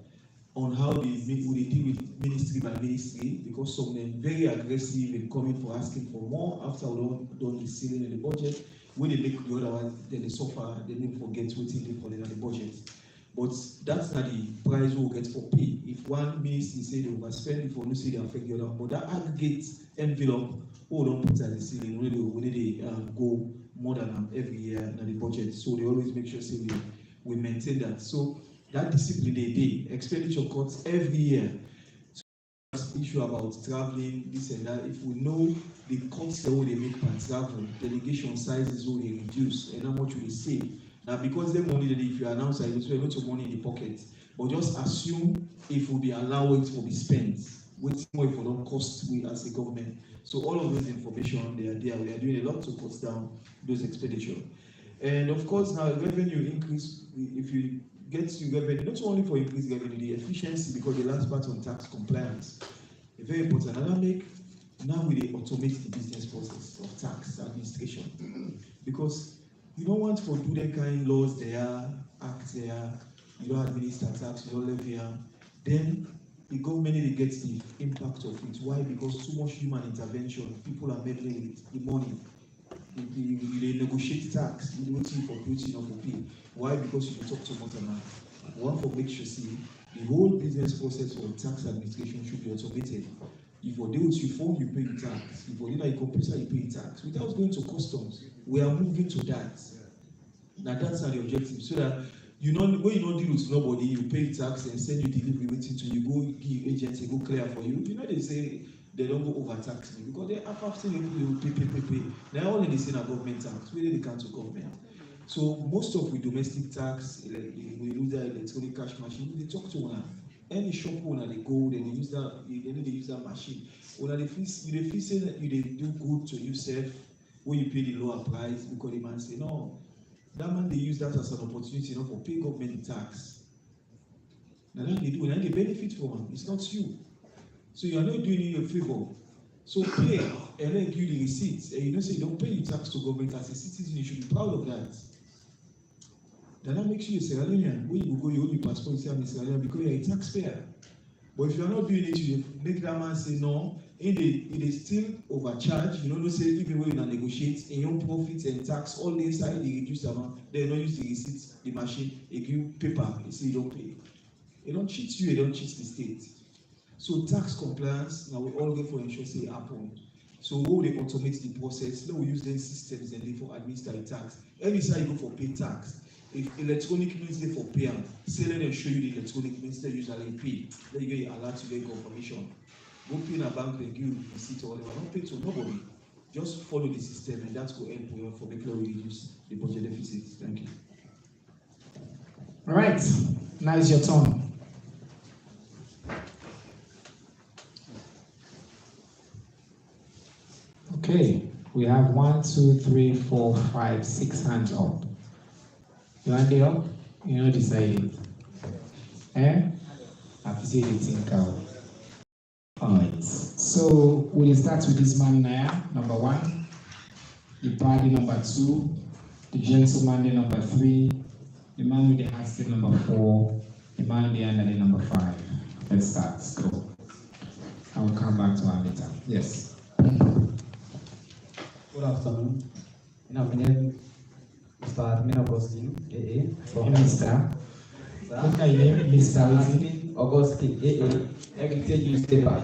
on how they deal with ministry by ministry, because some of them very aggressive in coming for asking for more after we don't done the ceiling in the budget. When they make the other one, then they suffer, they don't forget what they call it in the budget. But that's not the price we'll get for pay. If one ministry say they overspend, if one say they affect the other one, but that aggregate envelope, we don't put at the ceiling, really, we need to go more than every year in the budget. So they always make sure say we maintain that. So that discipline they did, expenditure cuts every year. So that's the issue about traveling, this and that. If we know the cuts that they make per travel, delegation sizes will they reduce, and how much will they save. Now, because the money that if you announce that it's a lot of money in the pocket, but just assume if we be allowed it will be spent, waiting more if we don't cost we as a government. So all of those information they are there. We are doing a lot to cut down those expenditure. And of course now revenue increase, if you get to revenue, not only for increased revenue, the efficiency, because the last part on tax compliance is very important. And now we automate the business process of tax administration. Because you don't want to do that kind of laws there, act there, you don't administer tax, you don't levy here. Then the government really gets the impact of it. Why? Because too much human intervention, people are meddling with the money. They negotiate tax, you don't see for beauty or for pay. Why? Because you talk to Montana. One for make sure see the whole business process for tax administration should be automated. If you deal with your phone, you pay the tax. If you deal with your computer, you pay the tax. Without going to customs, we are moving to that. Now that's not the objective. So that you know when you don't deal with nobody, you pay tax and send you delivery waiting to you go give agents, they go clear for you. You know they say they don't go overtax me because they have absolutely pay. Now all they say are government tax. Where they can't to government. So most of the domestic tax, like we use that electronic cash machine, they talk to one. Any shop owner they go, then they use that. They use that machine. When they feel say that you they do good to yourself when you pay the lower price because the man say no. That man they use that as an opportunity, not for pay government tax. Now that they do, and they benefit from it. It's not you. So you are not doing you a favor. So pay and then give you the receipts. And you don't say you don't pay your tax to government as a citizen, you should be proud of that. Then that makes you a Sierra Leonean. When you go, you hold your passport, you say I'm a Sierra Leonean because you're a taxpayer. But if you're not doing it, you make that man say no, it is still overcharged. You know, say even when you negotiate in your profits and tax, all the inside they reduce the amount, they don't use the receipts, the machine, they give you paper, they say you don't pay. They don't cheat you, they don't cheat the state. So tax compliance, now we all get for ensure say happen. So when they automate the process, then we use these systems and they for administer the tax. Every time you go for pay tax, if electronic means they for pay, say let them show you the electronic means they usually pay. Then you get alert to get confirmation. Go pay in a bank, they give you receipt or whatever. Don't pay to nobody. Just follow the system, and that's going to help for making sure we reduce the budget deficit. Thank you. All right, now is your turn. Okay, we have 1, 2, 3, 4, 5, 6 hands up. You want it up? You know decide. I have to say the thing out. Alright, so we'll start with this man there, number 1, the party number 2, the gentleman there, number 3, the man with the hat still number 4, the man there under the number 5. Let's start. Let's go. I will come back to her later. Yes. Good afternoon. My name is Mr. Admin Augustine, AA. From Mr. What are your name? Mr. Admin Augustine, AA, Heritage Newspaper.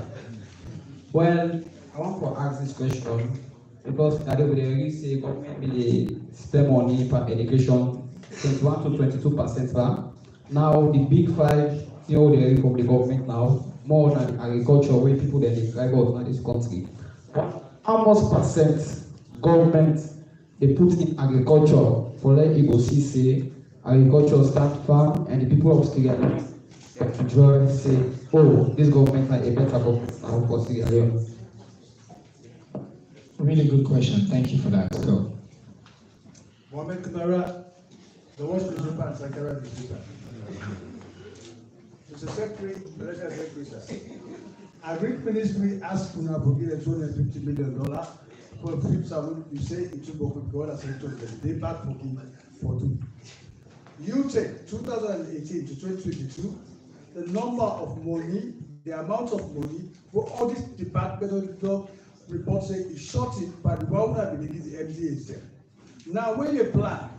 Well, I want to ask this question because that would really say government will spend money for education 21 to 22%. Now the big 5, you know, the from the government now, more than agriculture, where people that they drive out in this country. But how much percent government they put in agriculture for let you go see say agriculture start farm and the people of Sierra Leone enjoy say, oh, this government is a better government now for Sierra Leone. Really good question. Thank you for that. Go. Mohamed Kamara, the Watch newspaper and Sankara newspaper. Mr. Secretary, the National Secretary, sir. Agri Ministry asked Puna to give $250 million for the flip salute. You say it will go with God sector. They back for 2. You take 2018 to 2022, the number of money, the amount of money for all this department of the job report say is shorted by the one that begins the MDA there. Now, when you plan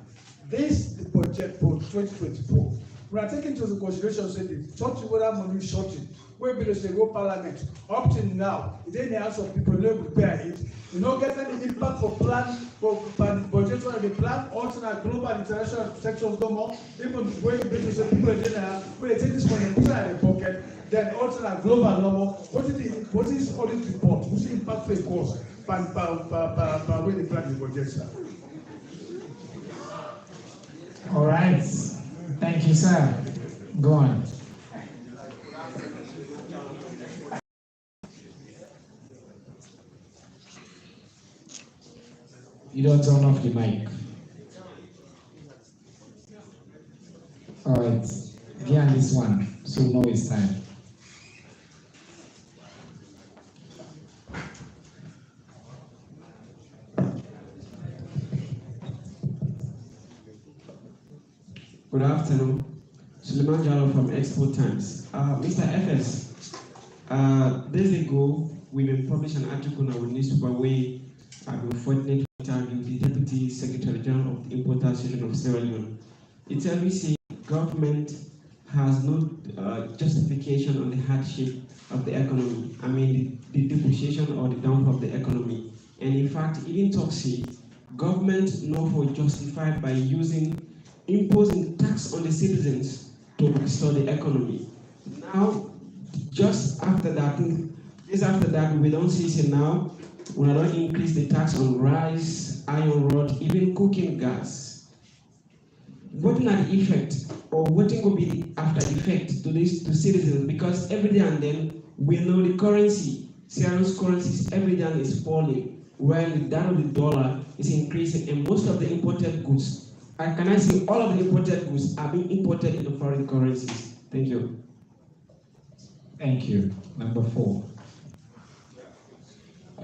this the budget for 2024, we are taking into consideration say the shorting whether money is shorting. When people say go parliament, up till now, it ain't the house of people no prepare it. You don't get any impact for plan for budget for the plan, alternate global international sections no more. Even when people say people in general, when they take this money and put it in their pocket, then alternate global no more. What is audit report? What's the impact for a course? By when they plan the budget, sir? All right. Thank you, sir. Go on. You don't turn off the mic. All right. Get on this one, so no waste time. Good afternoon. Suleiman Jallo from Expo Times. Mr. FS, days ago, we published an article in our newspaper where I've been fortunate to interview the Deputy Secretary General of the Importer Association of Sierra Leone. It tells me say government has no justification on the hardship of the economy. I mean the depreciation or the downfall of the economy. And in fact, even talk say government no for justified by imposing tax on the citizens to restore the economy. Now, just after that, we don't see say now, we don't increase the tax on rice, iron rod, even cooking gas. What are the effect, or what will be the after effect to citizens? Because every day and then we know the currency, Sierra's currencies every day is falling, while the value of the dollar is increasing, and most of the imported goods. And can I say all of the imported goods are being imported in the foreign currencies? Thank you. Thank you. Number 4.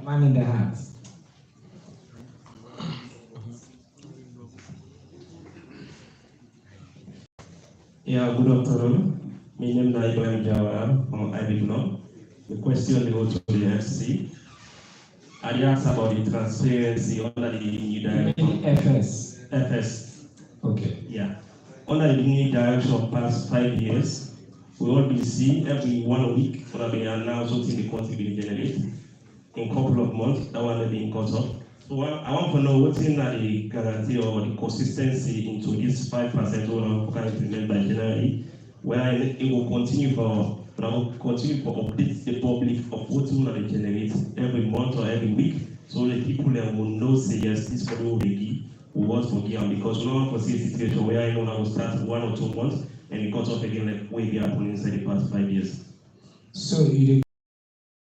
Man in the hat. Yeah, good afternoon. My name is Ibrahim Jawar from IBIGNO. The question goes to the FC. I asked about the transparency under the new direction. FS. FS. Okay. Yeah. Under the new direction of past 5 years, we all been see every 1 week when they announce something the country will generate. In a couple of months, that one will be in cut off. So I want to know what's in the guarantee or the consistency into this 5% or can implement by January, where it will continue for update the public of what will generate every month or every week, so the people then will know say yes, this money will be we want to give, because we don't want to see a situation where I know I will start 1 or 2 months and it cuts off again like way they happen inside the past 5 years. So you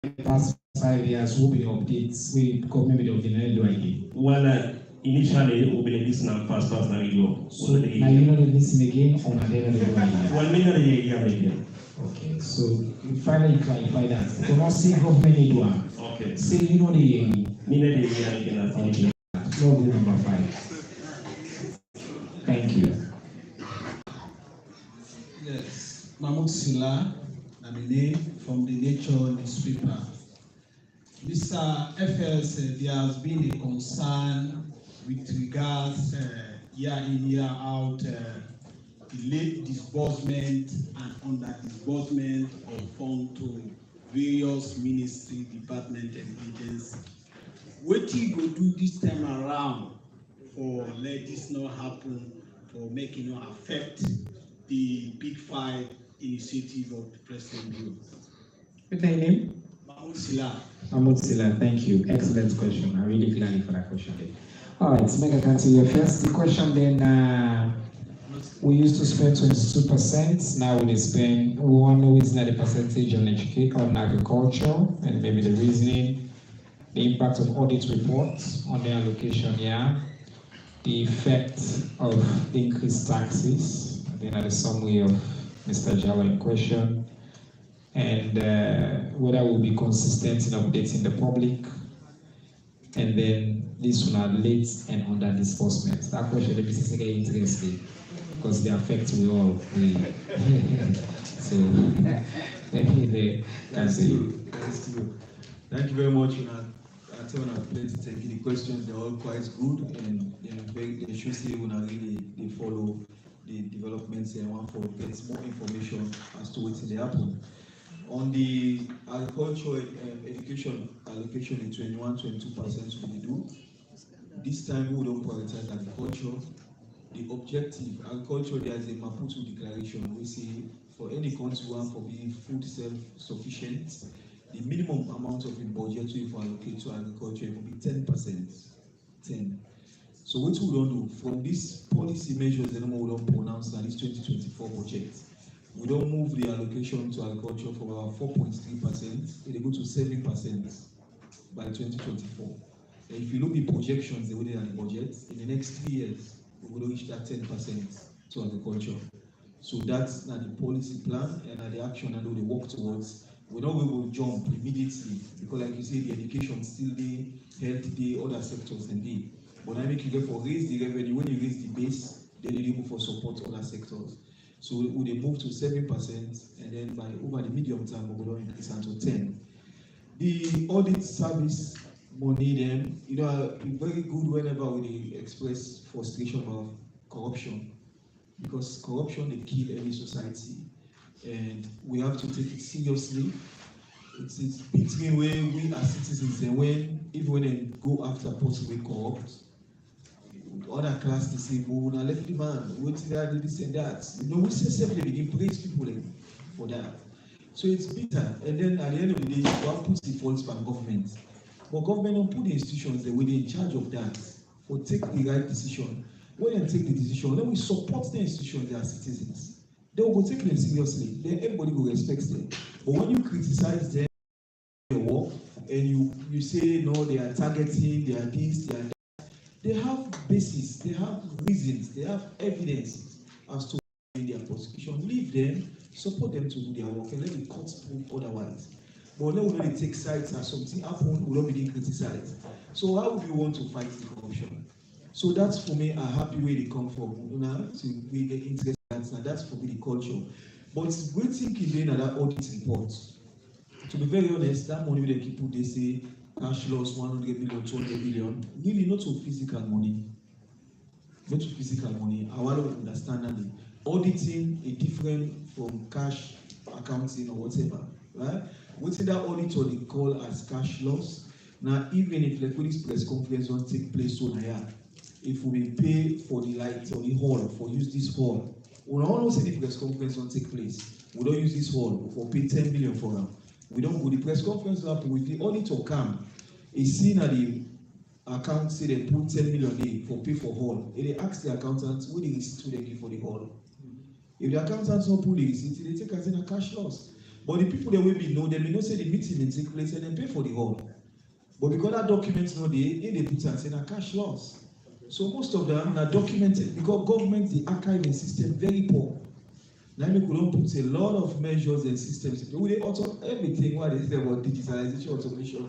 the past 5 years will be updates with government of the Nigeria. Well, initially it will be this now fast now we go. So now you know the listen again on a daily basis. Well, maybe not again. Okay, so you finally clarify that. So not see government Edua. Okay. Say you know the again. Log number 5. Thank you. Yes, Mahmoud Sila, Namine from the Nature newspaper. Mr. FS, there has been a concern with regards year in, year out, late disbursement and under disbursement of funds to various ministry, department and agencies. What you go do this time around for let this not happen, for making it affect the Big 5 initiative of the President Bureau? What's your name? Mahmoud Sila. Mahmoud Sila, thank you. Excellent question. I'm really glad for that question. All right, so make a continue. First, the question then, we used to spend 22%. Now we spend, we want to know is the percentage on education, on agriculture, and maybe the reasoning, the impact of audit reports on the allocation here, the effect of increased taxes, then at the summary of Mr. Jawa in question, and whether we'll be consistent in updating the public, and then this one are late and under disbursement. That question will be very interesting because they affect we all. So, Thank you very much. The questions they're all quite good and they should say when I really they follow the developments and want to get more information as to what's in the happen. On the agricultural education allocation in 21-22% we do. This time we don't prioritize agriculture. The objective, agriculture, there is a Maputo declaration. We say for any country want to be food self-sufficient, the minimum amount of the budget we allocate to agriculture will be 10%. 10. So what we don't do from these policy measures, the number we don't pronounce that is 2024 budget. We don't move the allocation to agriculture from our 4.3%, it will go to 7% by 2024. And if you look at projections, they will in the budget, in the next 3 years, we will reach that 10% to agriculture. So that's not the policy plan and the action and we work towards. We know we will jump immediately because, like you say, the education still there, health there, other sectors and there. But I make you get for raise the revenue. When you raise the base, then you able for support other sectors. So we will move to 7%, and then by over the medium term, we will increase until 10. The audit service money, then very good whenever we express frustration about corruption, because corruption they kill every society. And we have to take it seriously. It's between where we as citizens and even when they go after possibly corrupt, other class they say, oh, now let the man, wait till I do this and that. We simply begin praise people for that. So it's bitter. And then at the end of the day, God puts the faults by government. But government don't put the institutions that we're in charge of that, or take the right decision. When they take the decision, then we support the institutions, their citizens. They will take them seriously. Then everybody will respect them. But when you criticize them, their work, and you say no, they are targeting, they are this, they are that, they have basis, they have reasons, they have evidence as to their prosecution. Leave them, support them to do their work, and let the courts prove otherwise. But now we know they take sides and something happen, we don't begin criticize. So how would you want to fight the corruption? So that's for me a happy way they come from. You know, so we get interested in that. That's for me the culture. But great thing is doing that audit report. To be very honest, that money they keep put, they say cash loss 100 million, 200 million. Really not to physical money. Not to physical money. I want to understand that auditing is different from cash accounting or whatever, right? What's that auditor they call as cash loss? Now, even if the police press conference don't take place so now, if we pay for the light or the hall, for use this hall, we don't know say the press conference don't take place. We don't use this hall, for pay 10 million for them. We don't go the press conference happen with the auditor come. It's seen at the account say they put 10 million there for pay for hall. And they ask the accountant what the receipt they give for the hall. If the accountants don't put the receipt, they take as in a cash loss. But the people that will be know, they may not say the meeting may take place and then pay for the hall. But because that document's not there, they put as in a cash loss. So most of them are documented because government, the archiving system very poor. Now we could put a lot of measures and systems. We everything what they say about digitalization, automation.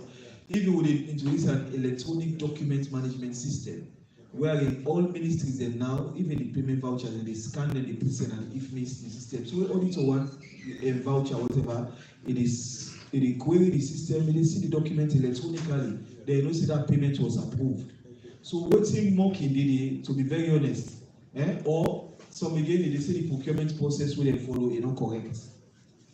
Even we introduce an electronic document management system, where in all ministries and now, even the payment vouchers, they scan them, they put in an if-miss system. So we auditor one a voucher, whatever, they query the system, they see the document electronically, they know see that payment was approved. So waiting mocking did it, to be very honest, or some again they say the procurement process where they follow is not correct.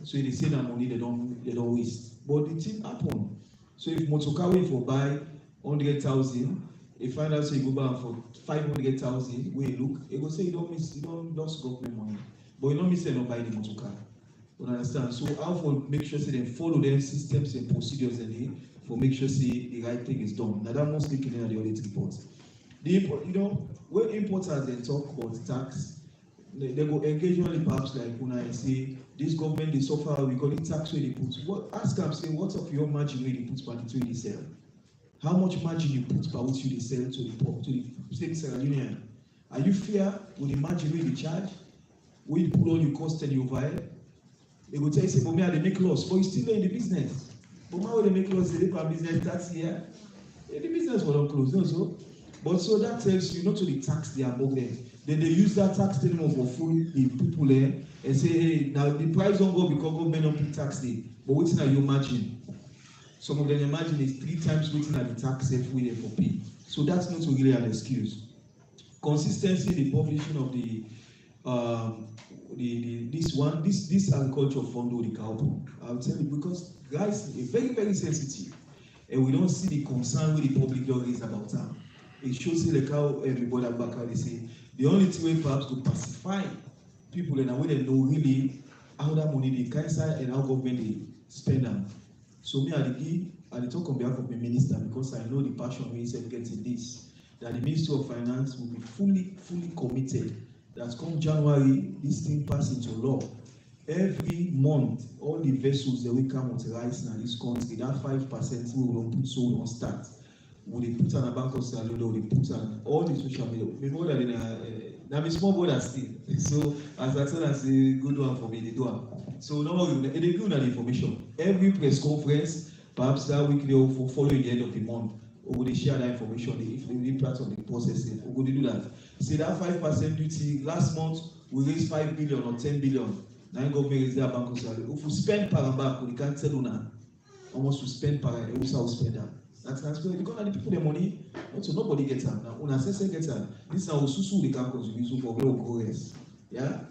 So they say that money they don't waste. But the thing happen. So if motorcar for buy 100,000, if find out say you go buy for 500,000, where you look, it go say you don't lost government money. But you don't miss not buy the motorcar. You understand? So how for make sure say they follow them systems and procedures and they for make sure say the right thing is done. Now that mostly clear in the audit reports. The import, when importers they talk about tax, they go engage only perhaps like when I say this government they suffer, we call it tax where they put. What ask them say what's of your margin where they put per the they sell? How much margin you put per what you they sell to the state Sierra Leonean? Are you fair with the margin where they charge? Where you put all your cost and your overhead? They go tell you say, but me they make loss, but you still in the business. But how they make loss? They pay business tax here. The business will not close, no so. But so that tells you not to the tax they are above them. Then they use that tax thing for fool the people there and say, hey, now the price don't go because government don't pay tax there. But what's now your margin? Some of them imagine is 3 times waiting at the tax safe way for pay. So that's not really an excuse. Consistency, the publishing of this agriculture fund or the cowboy. I'll tell you because guys are very, very sensitive. And we don't see the concern with the public don't raise about them. It shows the cow everybody back how they say the only way perhaps to pacify people in a way they know really how that money they cancer and how government they spend them. So me I talk on behalf of the minister because I know the passion we said getting this, that the Ministry of Finance will be fully committed that come January this thing pass into law. Every month, all the vessels that we come with rice in this country, that 5% we will put so we don't start. We put on a bank of salary, we put on all the social media. Before that, now be small boy still. So as I said, that's a good one for me. They do it. So now they give that information. Every press conference, perhaps that week they will follow the end of the month. Or will they share that information if they really part of the processing? Or will they do that? See that 5% duty last month we raised 5 billion or 10 billion. Now government is there bank of salary. If we spend paramba, we can't tell you now. Almost to spend paramba, they also spend that. That's transparent because the people the money, so nobody gets them. Now, when I say gets them, this is now Susu they can contribute for where we go rest. Yeah?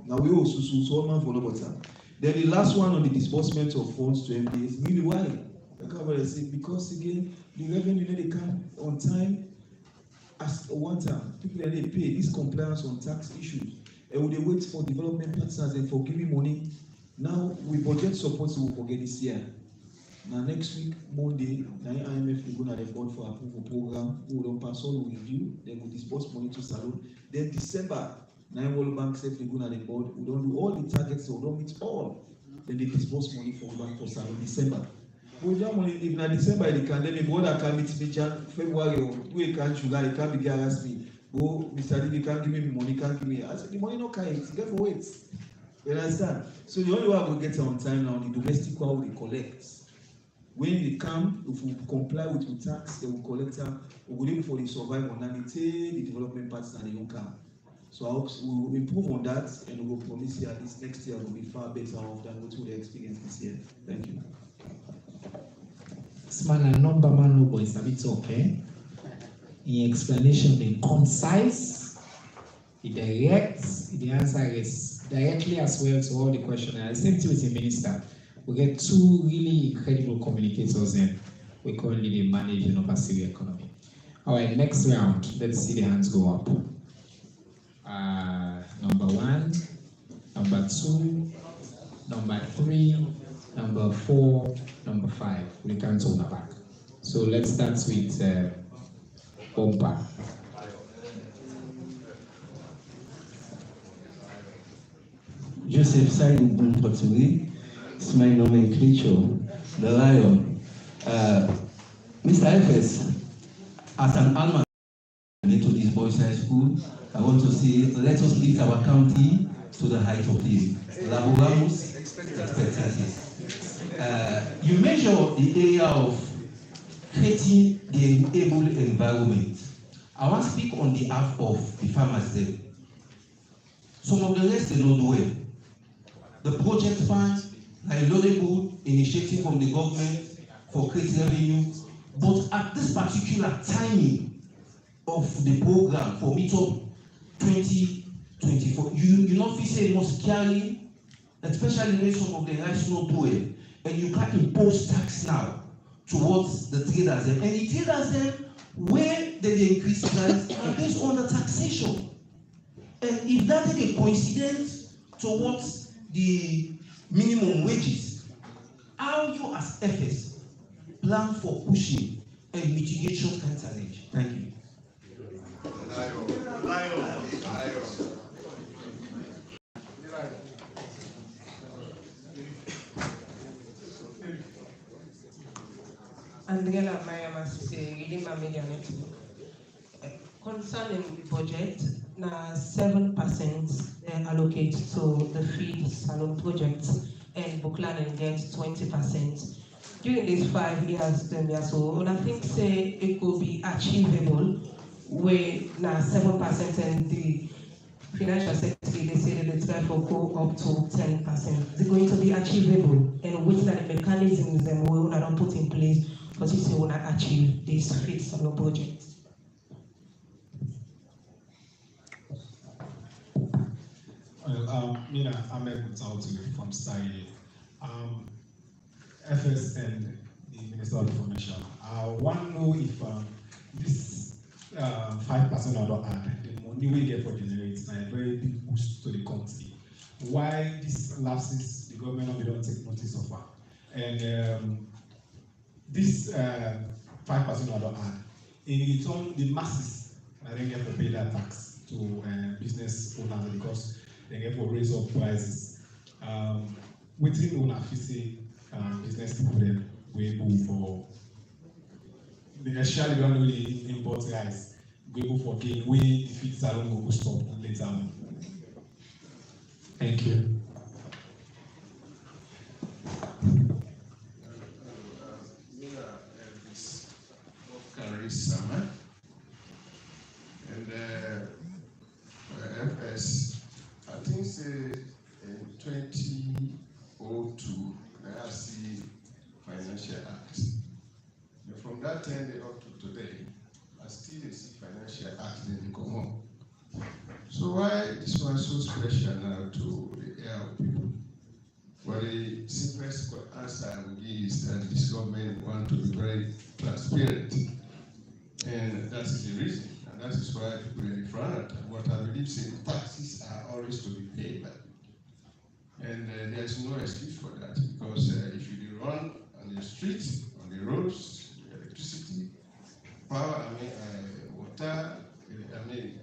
Now we all Susu, so man for nobody. Then the last one on the disbursement of funds to MPs, really why? Because again, the revenue they come on time as one time. People they pay this compliance on tax issues. And when they wait for development partners and for giving money, now we budget support so we forget this year. Now next week, Monday, now IMF will go to the board for approval program. We will pass all review. Then we disburse money to Salon. Then December, now World Bank said they go to the board. We don't do all the targets, so we don't meet all. Then they disburse money for Bank for Salon December. We don't money if na December they can. Then the board can meet me February or we can't July. They can't be harass me. Go, Mr. D, they can't give me money. Can't give me. I said the money no carry. Get for wait. You understand? So the only way we get on time now, the domestic one we collect. When they come, if we comply with the tax, they will collect them. We will look for the survival and the development parts and they don't come. So I hope we will improve on that and we will promise you at least next year will be far better off than what we experienced this year. Thank you. This man a number man no boy, it's a bit okay. In explanation, the concise, the direct, the answer is directly as well to all the questionnaires. Same thing with the minister. We get two really incredible communicators in. We currently they manage the Nova City economy. All right, next round. Let's see the hands go up. Number 1, number 2, number 3, number 4, number 5. We can turn back. So let's start with Bompa. Joseph Saïd Mpotouri, c'est my nomenclature, the lion. Mr. FS, as an alma to this boys' high school, I want to say, let us lift our county to the height of this. Laboramos expectancies. You measure the area of creating the enable environment. I want to speak on behalf of the farmers there. Some of the rest they don't do well. The project funds are a laudable initiative from the government for creating revenue, but at this particular timing of the program for Meetup 2024, you not feel say must carry, especially when some of the rights not do it, and you can't impose tax now towards the traders and the traders then where they increase price are based on the taxation. And if that is a coincidence towards the minimum wages, how you as FS plan for pushing and mitigation kind of challenge? Thank you. Andrea Mayama, reading my media network. Concerning the budget, now 7% allocate to the feed salon project and Buklanan gets 20%. During these 5 years, 10 years so I think say it could be achievable where now 7% and the financial secretary they say that the try for go up to 10%. Is it going to be achievable? And which are the mechanisms that we will not put in place for this to achieve this feed salon project? Mina Ahmed Mutautu from SAIE. FS and the Minister of Information. I want to know if this 5% I don't add, the money we get for generates a very big boost to the country. Why these lapses the government don't take notice of that? And this 5% I don't add, in return, the masses I don't get to pay that tax to business owners because they get to raise up prices. Within owner say business people then we able for especially when we import rice, we able for gain we if it's alone go stop later on. Thank you. Summer and FS, I think say in 2002 I see Financial Act. And from that time up to today, I still see Financial Act in the common. So why this one so special now to the air of people? Well, the simplest answer I will give is that this government want to be very transparent. And that is the reason, and that is why people are in front. What I believe is taxes are always to be paid back. And there's no excuse for that, because if you run on the streets, on the roads, electricity, power, water,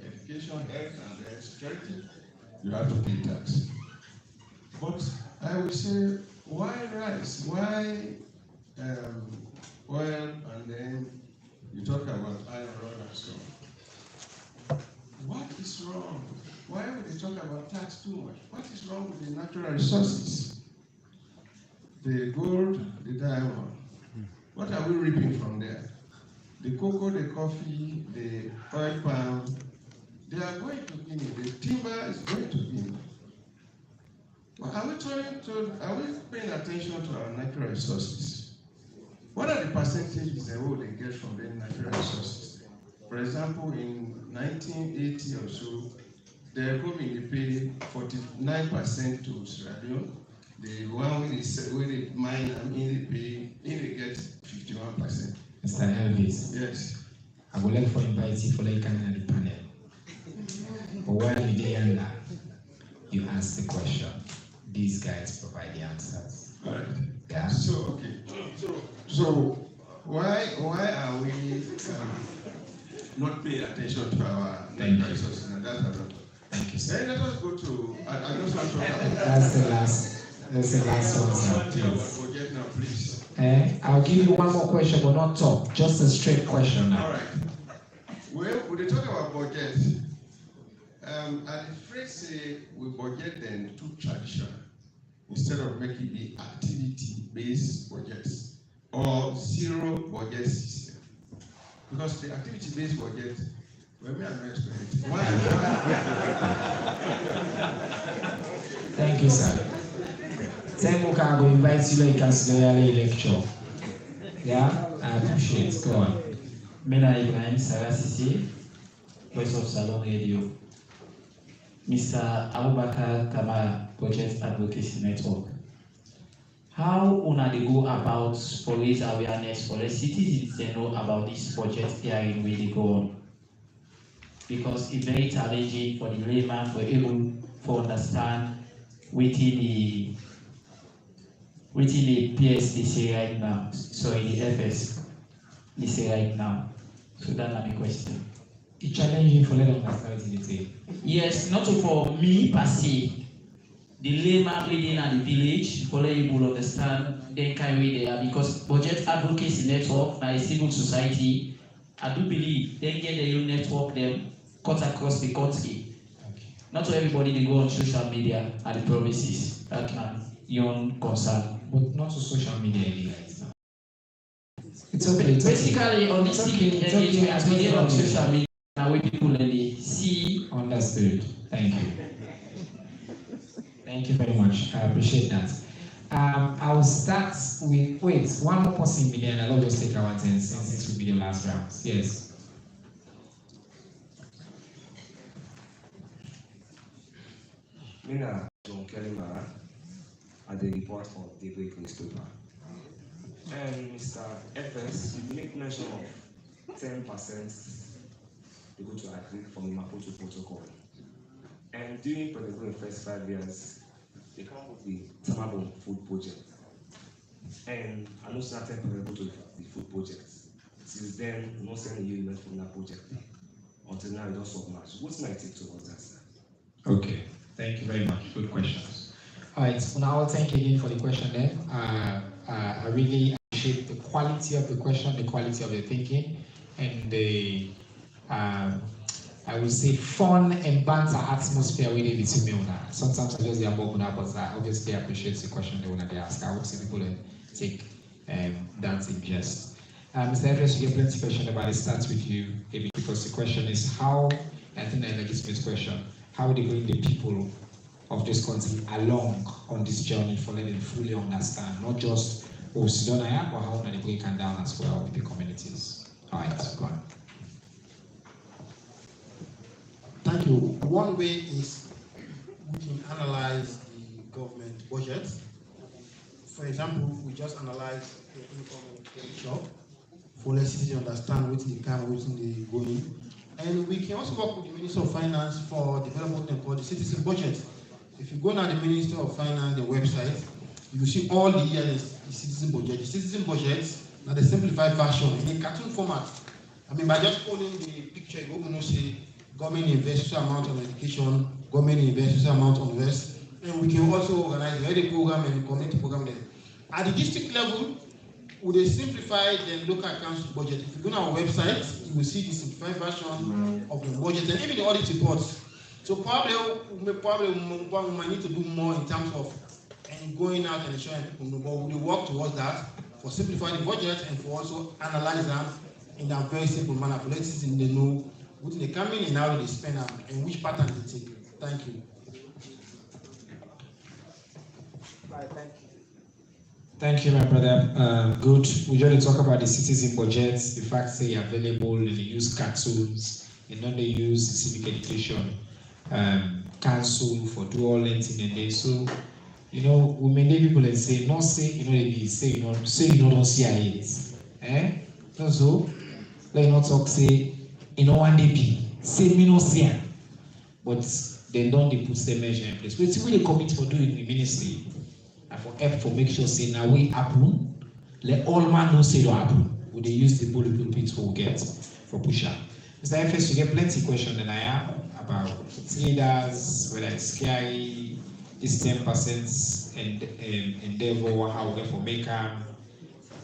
education, health, and security, you have to pay tax. But I would say, why rice? Why oil, and then you talk about iron ore and so on. What is wrong Why would they talk about tax too much? What is wrong with the natural resources? The gold, the diamond. What are we reaping from there? The cocoa, the coffee, the oil palm, they are going to Guinea. The timber is going to Guinea. Well, are we paying attention to our natural resources? What are the percentages and what they get from the natural resources? For example, in 1980 or so, the government paid 49% to Sierra Leone. The one when they mine, they get 51%. Mr. Elvis. Yes. I would like to invite you for like the panel. But while you did that, you ask the question. These guys provide the answers. All right. Yeah. So okay. So why are we not paying attention to our natural resources? And that's another. Thank you, sir. Then let us go to. I just want to. That's the last one, sir. Please. Forget now, please. I'll give you one more question, but not top. Just a straight question now. All right. Well, when they talk about budget, I'm afraid say we budget then too traditional instead of making the activity-based budgets or zero budget system. Because the activity-based budget, well, me and Thank you, sir. Temuka, I will invite you to consider a lecture. Yeah, I appreciate it. Go on. Mena Ibrahim Sarasisi, Voice of Salon Radio. Mr. Abubakar Kamara, Budget Advocacy Network. How una dey go about for raise awareness for the citizens they know about this budget hearing where they go on? Because it's very challenging for the layman for able to understand within the PS they say right now. Sorry, the FS they say right now. So that's my question. It's challenging for them to understand it. Yes, not for me per se. The layman within the village, for people understand then carry there because Budget Advocacy Network and a civil society, I do believe they get their own network them cut across the country. Okay. Not to everybody they go on social media and the promises. That can your own concern. But not to social media guys. It's okay. Basically on this engagement as we on social media now where people they see. Understood. Thank you. Thank you very much. I appreciate that. I will start with one more person million. I'll just take our 10 since this will be the last round. Yes. Mina John Kelly Mara at the report for the Great Newspaper. And Mr. FS, you make mention of 10% to go to agree from the Maputo protocol. And during the first 5 years, they come up with the Tamabo food project. And I know certain people go to the food project. Since then, no sending you email from that project. Until now, it don't solve much. What's my take towards that, sir? Okay, thank you very much. Good questions. All right, so now I'll thank you again for the question then. I really appreciate the quality of the question, the quality of the thinking, and the I would say fun and banter atmosphere within the email now. Sometimes I just get bored up, but I obviously appreciate the question they ask. I would see people take that in jest. Mr. Edwards, you get plenty of questions about it. Starts with you, because the question is how, I think that's a legitimate question, how they bring the people of this country along on this journey for letting them fully understand, not just Sidonaya, but how they break them down as well with the communities. All right, go on. Thank you. One way is we can analyze the government budget. For example, we just analyze the income and expenditure for let citizens understand what they can, what they go in. And we can also work with the Minister of Finance for development and for the citizen budget. If you go now the Minister of Finance, the website, you will see all the years the citizen budget. The citizen budget, now the simplified version in a cartoon format. I mean, by just holding the picture, you will see government invests a amount on education, government invests a amount on rest, and we can also organize the health program and the community program there. At the district level, with a simplified local accounts budget, if you go on our website, you will see the simplified version of the budget and even the audit reports. So probably we might need to do more in terms of going out and showing people, but we will work towards that for simplifying the budget and for also analyze them in a very simple manner for let's in the know what they come in and how they spend them and which pattern they take. Thank you. Right, thank you. Thank you, my brother. Good. We just talk about the citizen budgets, the fact they are available, and they use cartoons, and then they use civic education council for dual length in the day. So, you know, we may need people and say, not say, you know, they say, you know, don't see it. No, so, let not talk, say, you know, one day be, say, me no see it. But they don't put the measure in place. But see, we commit for doing the ministry. And for help for make sure say now we happen, let all man know say it happen. Would they use the bullet pulpits for get for push up? Mr. FS, you get plenty questions than I have about traders, whether it's scary, this 10% and endeavor, how we get for maker,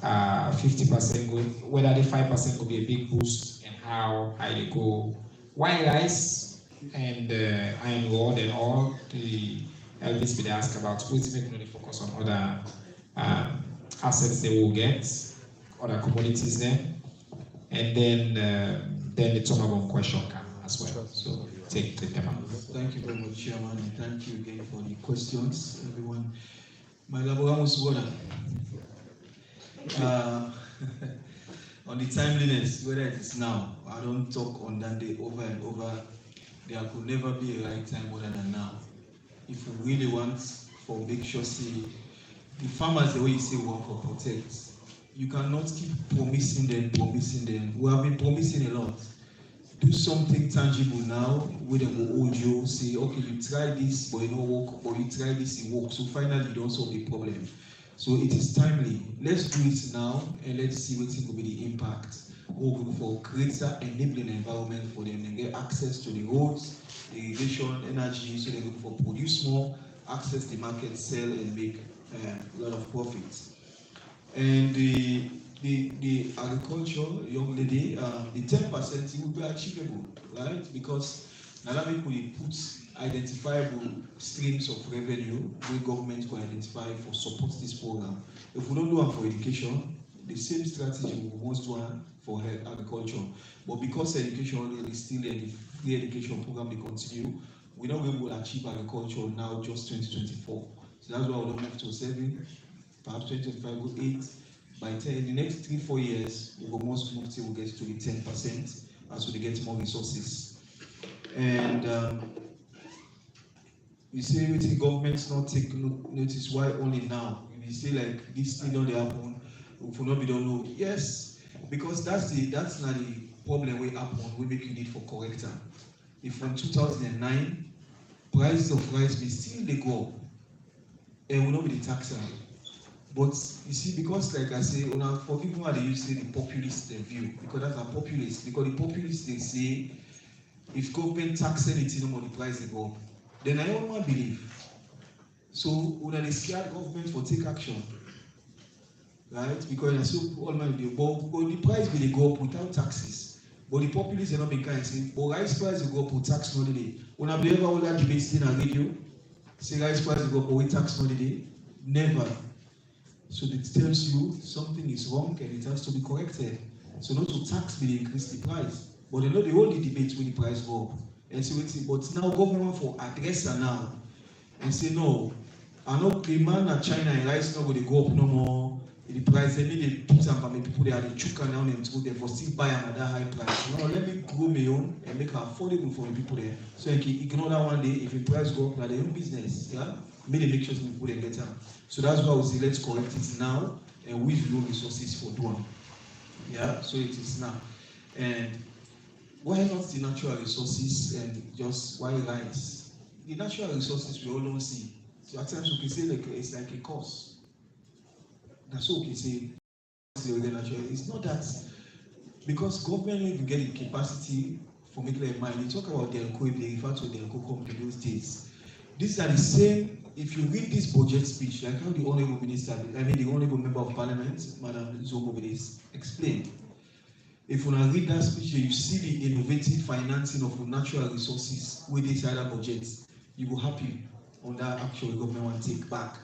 50% go, whether the 5% could be a big boost and how they go. White rice and iron ore and all the Elvis will ask about which make money focus on other assets they will get, other commodities then, and then the turnaround question come as well. So take them out. Thank you very much, Chairman, and thank you again for the questions, everyone. My Laboramus brother, on the timeliness, whether it is now, I don't talk on that day over and over. There could never be a right time other than now. If we really want for make sure see the farmers the way you say work or protect, you cannot keep promising them. We have been promising a lot. Do something tangible now where they will hold you, say, okay, you try this, but it don't work, or you try this, it works. So finally you don't solve the problem. So it is timely. Let's do it now and let's see what will be the impact. We'll go for greater enabling environment for them and get access to the roads, irrigation, energy, so they look for produce more, access the market, sell and make a lot of profits. And the agriculture, young lady, the 10% will be achievable, right? Because now we could put identifiable streams of revenue where government will identify for support this program. If we don't do it for education, the same strategy we must do for agriculture. But because education is still in the free education program, they continue, we're not able to achieve agriculture now just 2024. So that's why we'll move to 7, perhaps 2025 go 8. By 10, in the next 3-4 years, we will most move till we get to the 10% as we get more resources. And you say with the government's not take notice, why only now? If you say like this thing don't happen, if we not be don't know. Yes, because that's not the problem we happen, we make you need for corrector. If from 2009, prices of rice may still they go up, and we not be the taxer. But you see, because like I say, forgive me how they use the populist view, because that's a populist. Because the populists they say, if government tax anything, no more the price they go up. Then I don't want to believe. So when they scared government for take action, right? Because I so all my but the price will go up without taxes. But the populists are not being kind saying, but rice price will go up with tax no day. When I believe all that debate still on radio, say rice price will go up with tax no day. Never. So it tells you something is wrong and it has to be corrected. So not to tax will increase the price. But they know the only debate when the price go up. And so but now government for address her now and say no, I know the man at China and rice not going to go up no more. The price they need to put some for people they are the chuka now and to them for still buy another high price. No, let me grow my own and make it affordable for the people there. So I can ignore that one day if the price go up, like their own business. Yeah, maybe make sure people they get them. So that's why we say let's correct it now and with low resources for doing. Yeah, so it is now. And why not the natural resources and just why rice? The natural resources we all don't see. So at times we can say like it's like a cost. That's what we can say. It's not that because government will get the capacity for making a mind. They talk about Delco, they refer to Delco company those days. These are the same. If you read this budget speech, like how the honorable minister, the honorable member of parliament, Madam Zobo, explained. If you read that speech, you see the innovative financing of natural resources with this other budgets. You will happy on that actual government want to take back.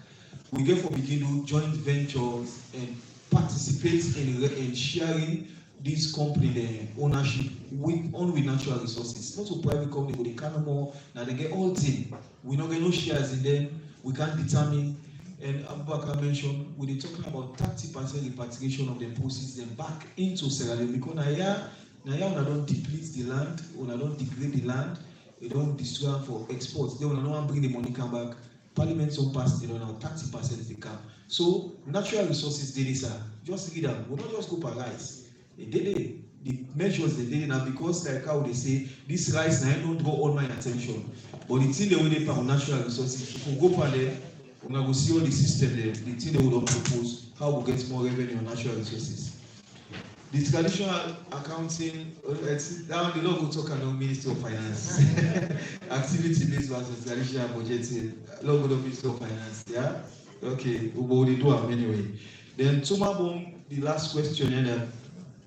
We therefore begin to joint ventures and participate in sharing this company the ownership with natural resources. Not a private company, but they can't more. Now they get all things. We don't get no shares in them. We can't determine. And Abubakar mentioned, we're talking about 30% repatriation of the proceeds then back into Sierra Leone because now don't deplete the land, or don't degrade the land, they don't destroy for exports. They will not bring the money come back. Parliament so passed, now 30% they come. So natural resources they sir. Just read them. We don't just go per rice. The measures they did now because like how they say this rice now don't draw all my attention. But the thing they will pay on natural resources, if we go per there. We're going to see all the system there, the thing they would propose, how we get more revenue on natural resources. The traditional accounting, now the law will talk about Ministry of Finance. Activity-based versus traditional budgeting, law will Ministry of Finance, yeah? Okay, we will do them anyway. Then Tomabom, the last question, and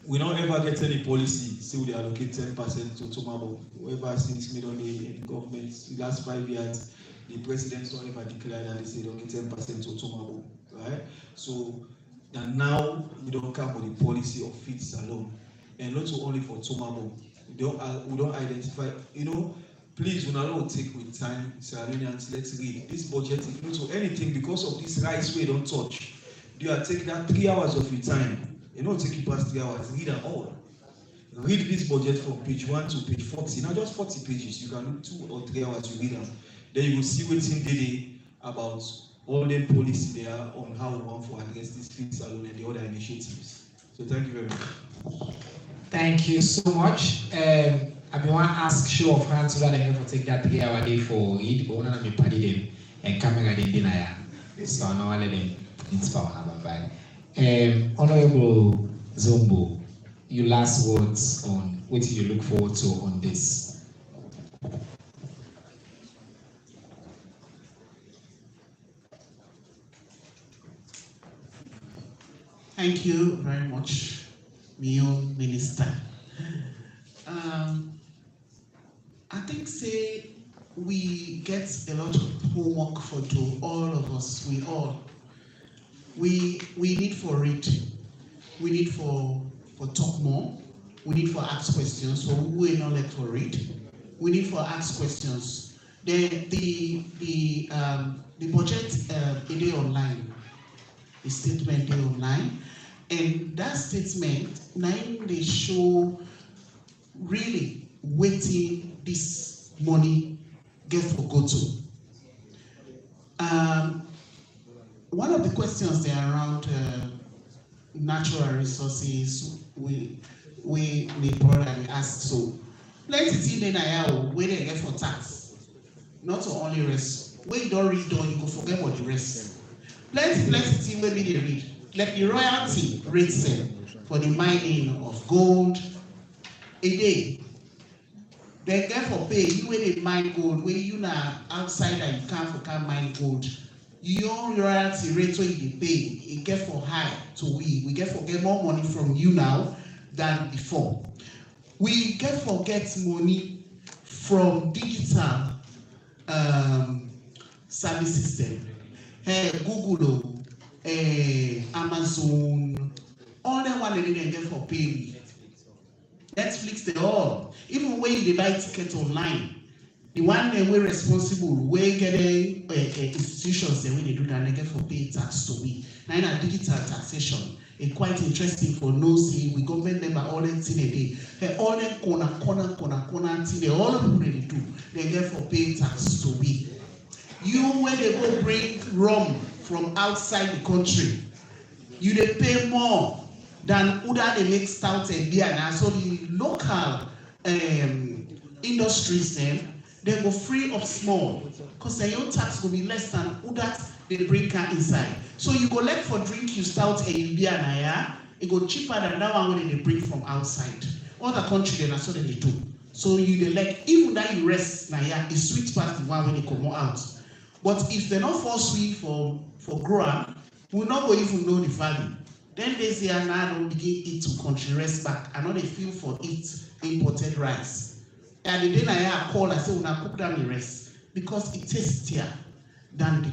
we don't ever get any policy, say we allocate 10% to Tomabom. Whoever since made on the government, the last 5 years, the president don't ever declare that they say don't get 10% to Tomabom, right? So and now we don't come with the policy of feeds alone, and not only for Tomabom. We don't identify. Please, we not take with time, Sierra Leoneans. Let's read this budget. If not to anything because of this rice we don't touch, you are taking that 3 hours of your time. Take you past 3 hours. Read them all. Read this budget from page 1 to page 40. Now just 40 pages. You can do 2 or 3 hours to read them. Then you will see what's in the about all the policy there on how we want to address this feed salon and the other initiatives. So thank you very much. Thank you so much. I want to ask show of hands so that I have to take that 3 hour day for read, but I'm going to and camera dinner. So I know I'll let them inspire by. Honorable Zombo, your last words on what you look forward to on this. Thank you very much, Mio Minister. I think we get a lot of homework for do all of us. We need for read. We need for talk more. We need for ask questions. So we not like for read. We need for ask questions. The budget it is online. The statement is online. And that statement, now they show really waiting this money get for go to. One of the questions there around natural resources, we probably ask so. Plenty thing in Ayao where they get for tax, not to only rest. When you don't read on, you go forget about the rest. Plenty thing where they read. Like the royalty rates for the mining of gold a day. They get for pay, you when they mine gold, when you now outside and you can't mine gold. Your royalty rate when you pay, it get for high to we get for get more money from you now than before. We get for get money from digital service system. Hey, Google. Amazon, all that one they get for pay. Netflix, they all. Even when they buy tickets online, the one they were responsible, we getting institutions that when they do that, they get for pay tax to me. Now in a digital taxation, it's quite interesting for no see we government them all that thing they do. All that corner thing they all of they do, they get for pay tax to me. You when they go bring rum from outside the country, you they pay more than Uda they make stout and beer now. So the local industries they go free of small because your tax will be less than Uda they bring car inside. So you go let for drink you stout and beer now, yeah? It go cheaper than that one when they bring from outside. Other country then so they do. So you they like even that you rest now, yeah, it's sweet past the one when they come out. But if they're not for sweet for grower, we'll not go even know the value. Then this year now don't begin eat to country rest back. I know they feel for eat imported rice. And the day I call, I say, "Una cook down the rest," because it tastier than the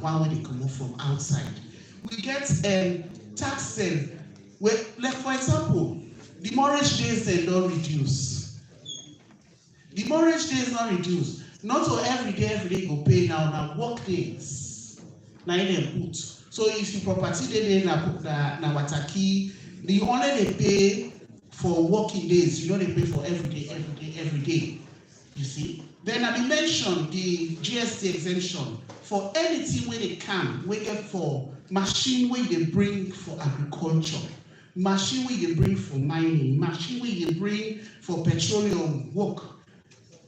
one when they come up from outside. We get tax where, like for example, the mortgage days they don't reduce. The mortgage days not reduce. Not so every day go pay now work days. Now they put. So if you property they na wataki, the only they pay for working days, you know they pay for every day. You see? Then I mentioned the GST exemption for anything where they can, we get for machine where they bring for agriculture, machine where they bring for mining, machine where they bring for petroleum work.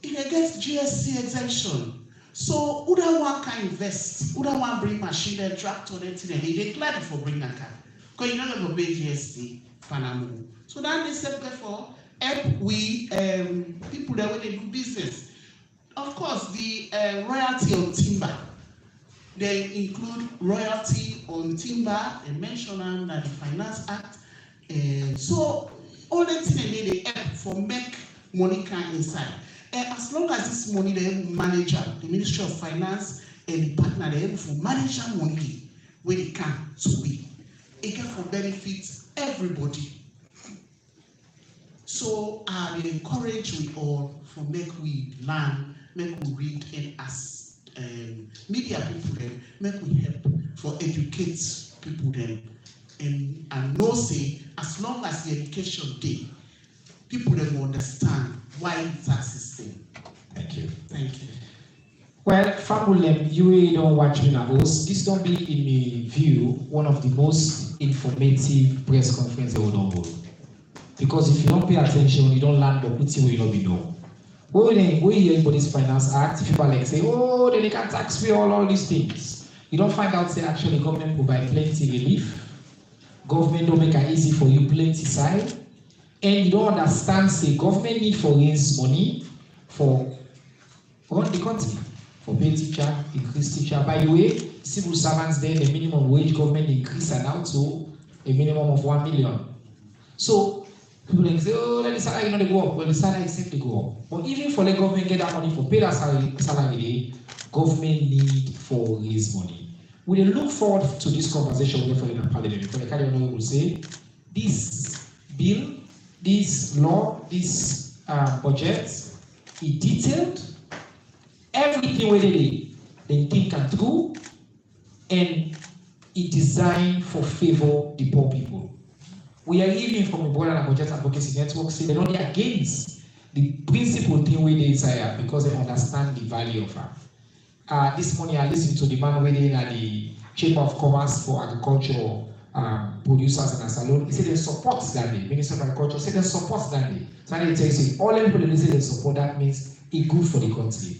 It gets GST exemption. So who don't want to invest? Who don't want to bring machine and tractor and thing? They declare for bring a car. Because you're not going to pay GST, Panamu. So that is therefore help we people that when they do business. Of course, the royalty on timber. They include royalty on timber. They mention that the Finance Act. So all the things they help for make money come inside. As long as this money they manage the Ministry of Finance and the partner they able to manage money where they can to be. It can for benefit everybody. So I encourage we all for make we learn, make we read, and as media people then make we help for educate people then and know say as long as the education day, people then will understand why the tax system. Thank you. Thank you. Well, Fabulem, you don't watch me now. This don't be, in my view, one of the most informative press conferences they will hold. Because if you don't pay attention, you don't learn the good thing you don't be know. When you hear about this Finance Act, people like say, oh, then they can tax free all these things. You don't find out say actually government provide plenty relief. Government don't make it easy for you plenty side. And you don't understand say government need for raise money for run the country. For pay teacher, increase teacher. By the way, civil servants then the minimum wage government increase and now to a minimum of 1 million. So people like say, oh, let the salary not go up. Well, the salary is simply go up. But even for the government get that money for pay that salary, government need for raise money. We look forward to this conversation with the Parliament because the Cardinal will say this bill, this law, this budget is detailed. Everything where they think and through, and it designed for favor the poor people. We are hearing from the Ebola and Budget Advocacy Network say they're not against the principal thing where they desire because they understand the value of her. This morning I listened to the man waiting at the Chamber of Commerce for Agriculture Producers and Salon. He said they support that day. Minister of Agriculture said they support that day. So they tell you, all the people that say they support that means it's good for the country.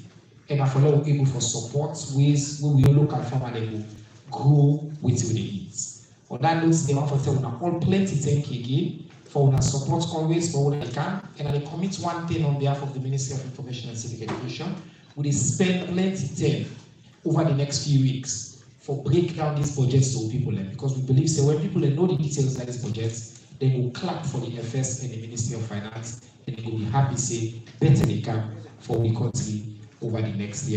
And I follow able for support ways where we look at farmer they will grow with the needs. On that note, they want to tell you all plenty thank you again for our support always for what I can. And I commit one thing on behalf of the Ministry of Information and Civic Education. We spend plenty time over the next few weeks for break down these budgets to people because we believe that when people know the details of these budgets, they will clap for the FS and the Ministry of Finance and they will be happy to say better they can for the country over the next year.